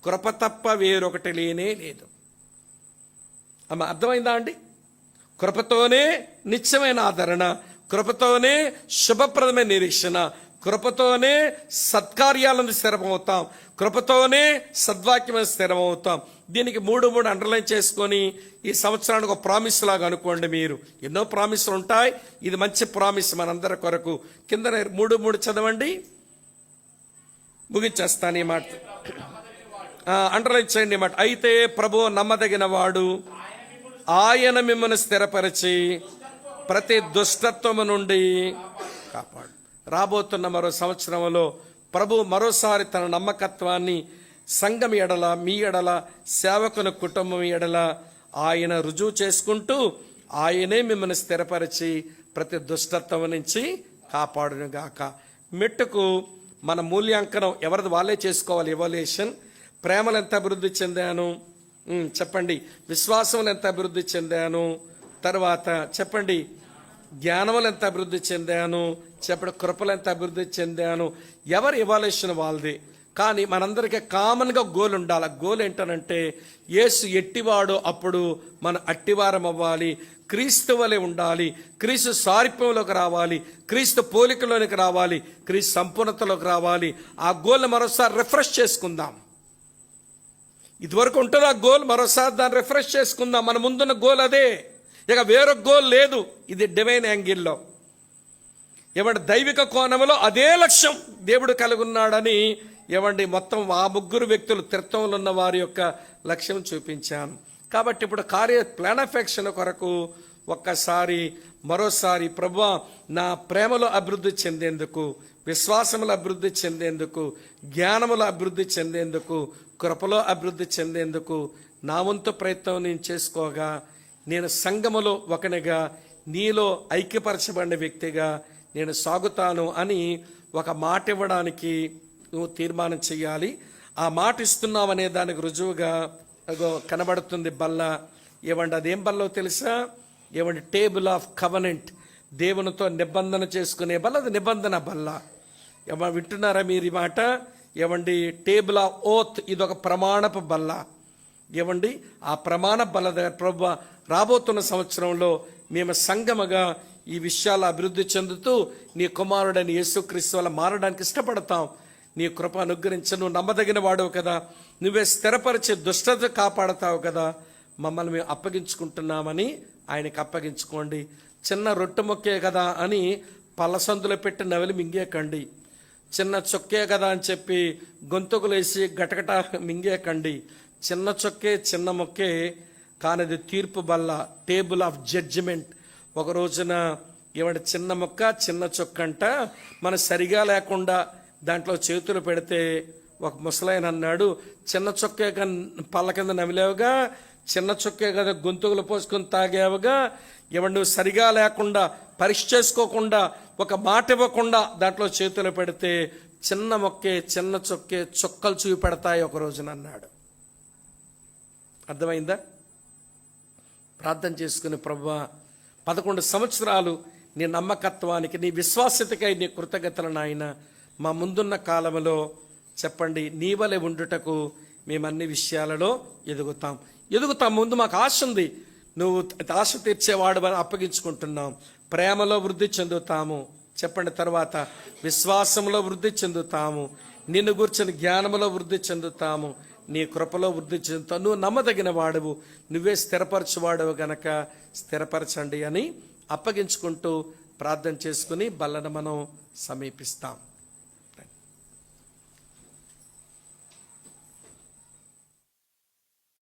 కృప తప్ప వేరొకటి లేనే లేదు. అర్థమైందా అండి? కృపతోనే నిత్యమైన ఆదరణ, కృపతోనే శుభప్రదమైన నిరీక్షణ, కృపతోనే సత్కార్యాలను స్థిరమవుతాం, కృపతోనే సద్వాక్యమైన స్థిరమవుతాం. దీనికి 3 అండర్లైన్ చేసుకొని ఈ సంవత్సరానికి ఒక ప్రామిస్ లాగా అనుకోండి. మీరు ఎన్నో ప్రామిస్లు ఉంటాయి, ఇది మంచి ప్రామిస్ మనందరి కొరకు. కింద 3 చదవండి, ముగించేస్తాను ఈ మాట. అండర్లైన్ చేయండి ఈ మాట. అయితే ప్రభువు నమ్మదగిన వాడు, ఆయన మిమ్మల్ని స్థిరపరిచి ప్రతి దుష్టత్వము నుండి కాపాడు. రాబోతున్న మరో సంవత్సరంలో ప్రభు మరోసారి తన నమ్మకత్వాన్ని సంఘం ఎడల, మీ ఎడల, సేవకుని కుటుంబం ఎడల ఆయన రుజువు చేసుకుంటూ ఆయనే మిమ్మల్ని స్థిరపరిచి ప్రతి దుష్టత్వం నుంచి కాపాడునుగాక. మెట్టుకు మన మూల్యాంకనం ఎవరిది వాళ్ళే చేసుకోవాలి. ఎవాల్యుయేషన్. ప్రేమలు ఎంత అభివృద్ధి చెందాను చెప్పండి. విశ్వాసంలో ఎంత అభివృద్ధి చెందాను. తర్వాత చెప్పండి జ్ఞానములు ఎంత అభివృద్ధి చెందాను. చెప్పండి కృపలు ఎంత అభివృద్ధి చెందాను. ఎవరి ఎవాల్యుయేషన్ వాళ్ళది. కానీ మనందరికీ కామన్గా గోల్ ఉండాలి. గోల్ ఏంటనంటే యేసు ఎట్టివాడో అప్పుడు మనం అట్టివారం అవ్వాలి. క్రీస్తు వలె ఉండాలి. క్రీస్తు సారూప్యంలోకి రావాలి. క్రీస్తు పోలికలోనికి రావాలి. క్రీస్తు సంపూర్ణతలోకి రావాలి. ఆ గోల్ని మరోసారి రిఫ్రెష్ చేసుకుందాం. ఇదివరకు ఉంటుంది ఆ గోల్, మరోసారి దాన్ని రిఫ్రెష్ చేసుకుందాం. మన ముందున్న గోల్ అదే, ఇక వేరొక గోల్ లేదు. ఇది డివైన్ యాంగిల్లో ఏమంటే దైవిక కోణంలో అదే లక్ష్యం దేవుడు కలిగి ఉన్నాడని ఏమండి మొత్తం ఆ ముగ్గురు వ్యక్తులు త్రిత్వంలో ఉన్న వారి యొక్క లక్ష్యం చూపించాను. కాబట్టి ఇప్పుడు ప్లాన్ ఆఫ్ యాక్షన్ కొరకు ఒక్కసారి మరోసారి ప్రభువా నా ప్రేమలో అభివృద్ధి చెందేందుకు, విశ్వాసములో అభివృద్ధి చెందేందుకు, జ్ఞానములో అభివృద్ధి చెందేందుకు, కృపలో అభివృద్ధి చెందేందుకు నా వంతు ప్రయత్నం నేను చేసుకోగా, నేను సంఘములో ఒకనిగా నీలో ఐక్యపరచబడిన వ్యక్తిగా నేను సాగుతాను అని ఒక మాట ఇవ్వడానికి నువ్వు తీర్మానం చేయాలి. ఆ మాట ఇస్తున్నావు అనే దానికి రుజువుగా కనబడుతుంది బల్ల. ఏమండి అదేం బల్లో తెలుసా? ఏమండి టేబుల్ ఆఫ్ కవనెంట్, దేవునితో నిబంధన చేసుకునే బల్ల. అది నిబంధన బల్ల. వింటున్నారా మీరు ఈ మాట? ఏమండి టేబుల్ ఆఫ్ ఓత్, ఇదొక ప్రమాణపు బల్ల. ఏమండి ఆ ప్రమాణ బల్ల దగ్గర ప్రభువా రాబోతున్న సంవత్సరంలో మేము సంఘముగా ఈ విషయాలు అభివృద్ధి చెందుతూ నీ కుమారుడని యేసుక్రీస్తు వల్ల మారడానికి ఇష్టపడతాం. నీ కృప అనుగ్రహించు. నువ్వు నమ్మదగిన వాడవు కదా, నువ్వే స్థిరపరిచే దుష్టత కాపాడతావు కదా, మమ్మల్ని మేము అప్పగించుకుంటున్నామని ఆయనకి అప్పగించుకోండి. చిన్న రొట్టె మొక్కే కదా అని పల్లసందులో పెట్టి నవలి మింగేకండి. చిన్న చొక్కే కదా అని చెప్పి గొంతుకులేసి గటగట మింగేకండి. చిన్న చొక్కే చిన్న మొక్కే, కానిది తీర్పు బల్ల, టేబుల్ ఆఫ్ జడ్జిమెంట్. ఒక రోజున ఏమంటే చిన్న మొక్క చిన్న చొక్కంట మన సరిగా లేకుండా దాంట్లో చేతులు పెడితే ఒక ముసలాయన అన్నాడు, చిన్న చొక్కే పళ్ళ కింద నమిలేవుగా, చిన్న చొక్కే కదా గొంతుకులు పోసుకొని తాగావుగా, ఏమంటే నువ్వు సరిగా లేకుండా పరీక్ష చేసుకోకుండా ఒక మాట ఇవ్వకుండా దాంట్లో చేతులు పెడితే చిన్న మొక్కే చిన్న చొక్కే చొక్కలు చూపెడతాయి ఒక రోజున అన్నాడు. అర్థమైందా? ప్రార్థన చేసుకుని ప్రభువా 11 సంవత్సరాలు నీ నమ్మకత్వానికి, నీ విశ్వాస్యతకై నీ కృతజ్ఞతలు నాయన మా ముందున్న కాలంలో చెప్పండి నీ వలె ఉండుటకు మేము అన్ని విషయాలలో ఎదుగుతాం. ముందు మాకు ఆశ ఉంది, నువ్వు ఆశ తీర్చేవాడు అని అప్పగించుకుంటున్నాం. ప్రేమలో వృద్ధి చెందుతాము చెప్పండి. తర్వాత విశ్వాసంలో వృద్ధి చెందుతాము. నిన్ను గుర్చిన జ్ఞానంలో వృద్ధి చెందుతాము. నీ కృపలో వృద్ధి చెందుతావు. నువ్వు నమ్మదగిన వాడువు, నువ్వే స్థిరపరచువాడవు గనక స్థిరపరచండి అని అప్పగించుకుంటూ ప్రార్థన చేసుకుని బల్లను మనం సమీపిస్తాం.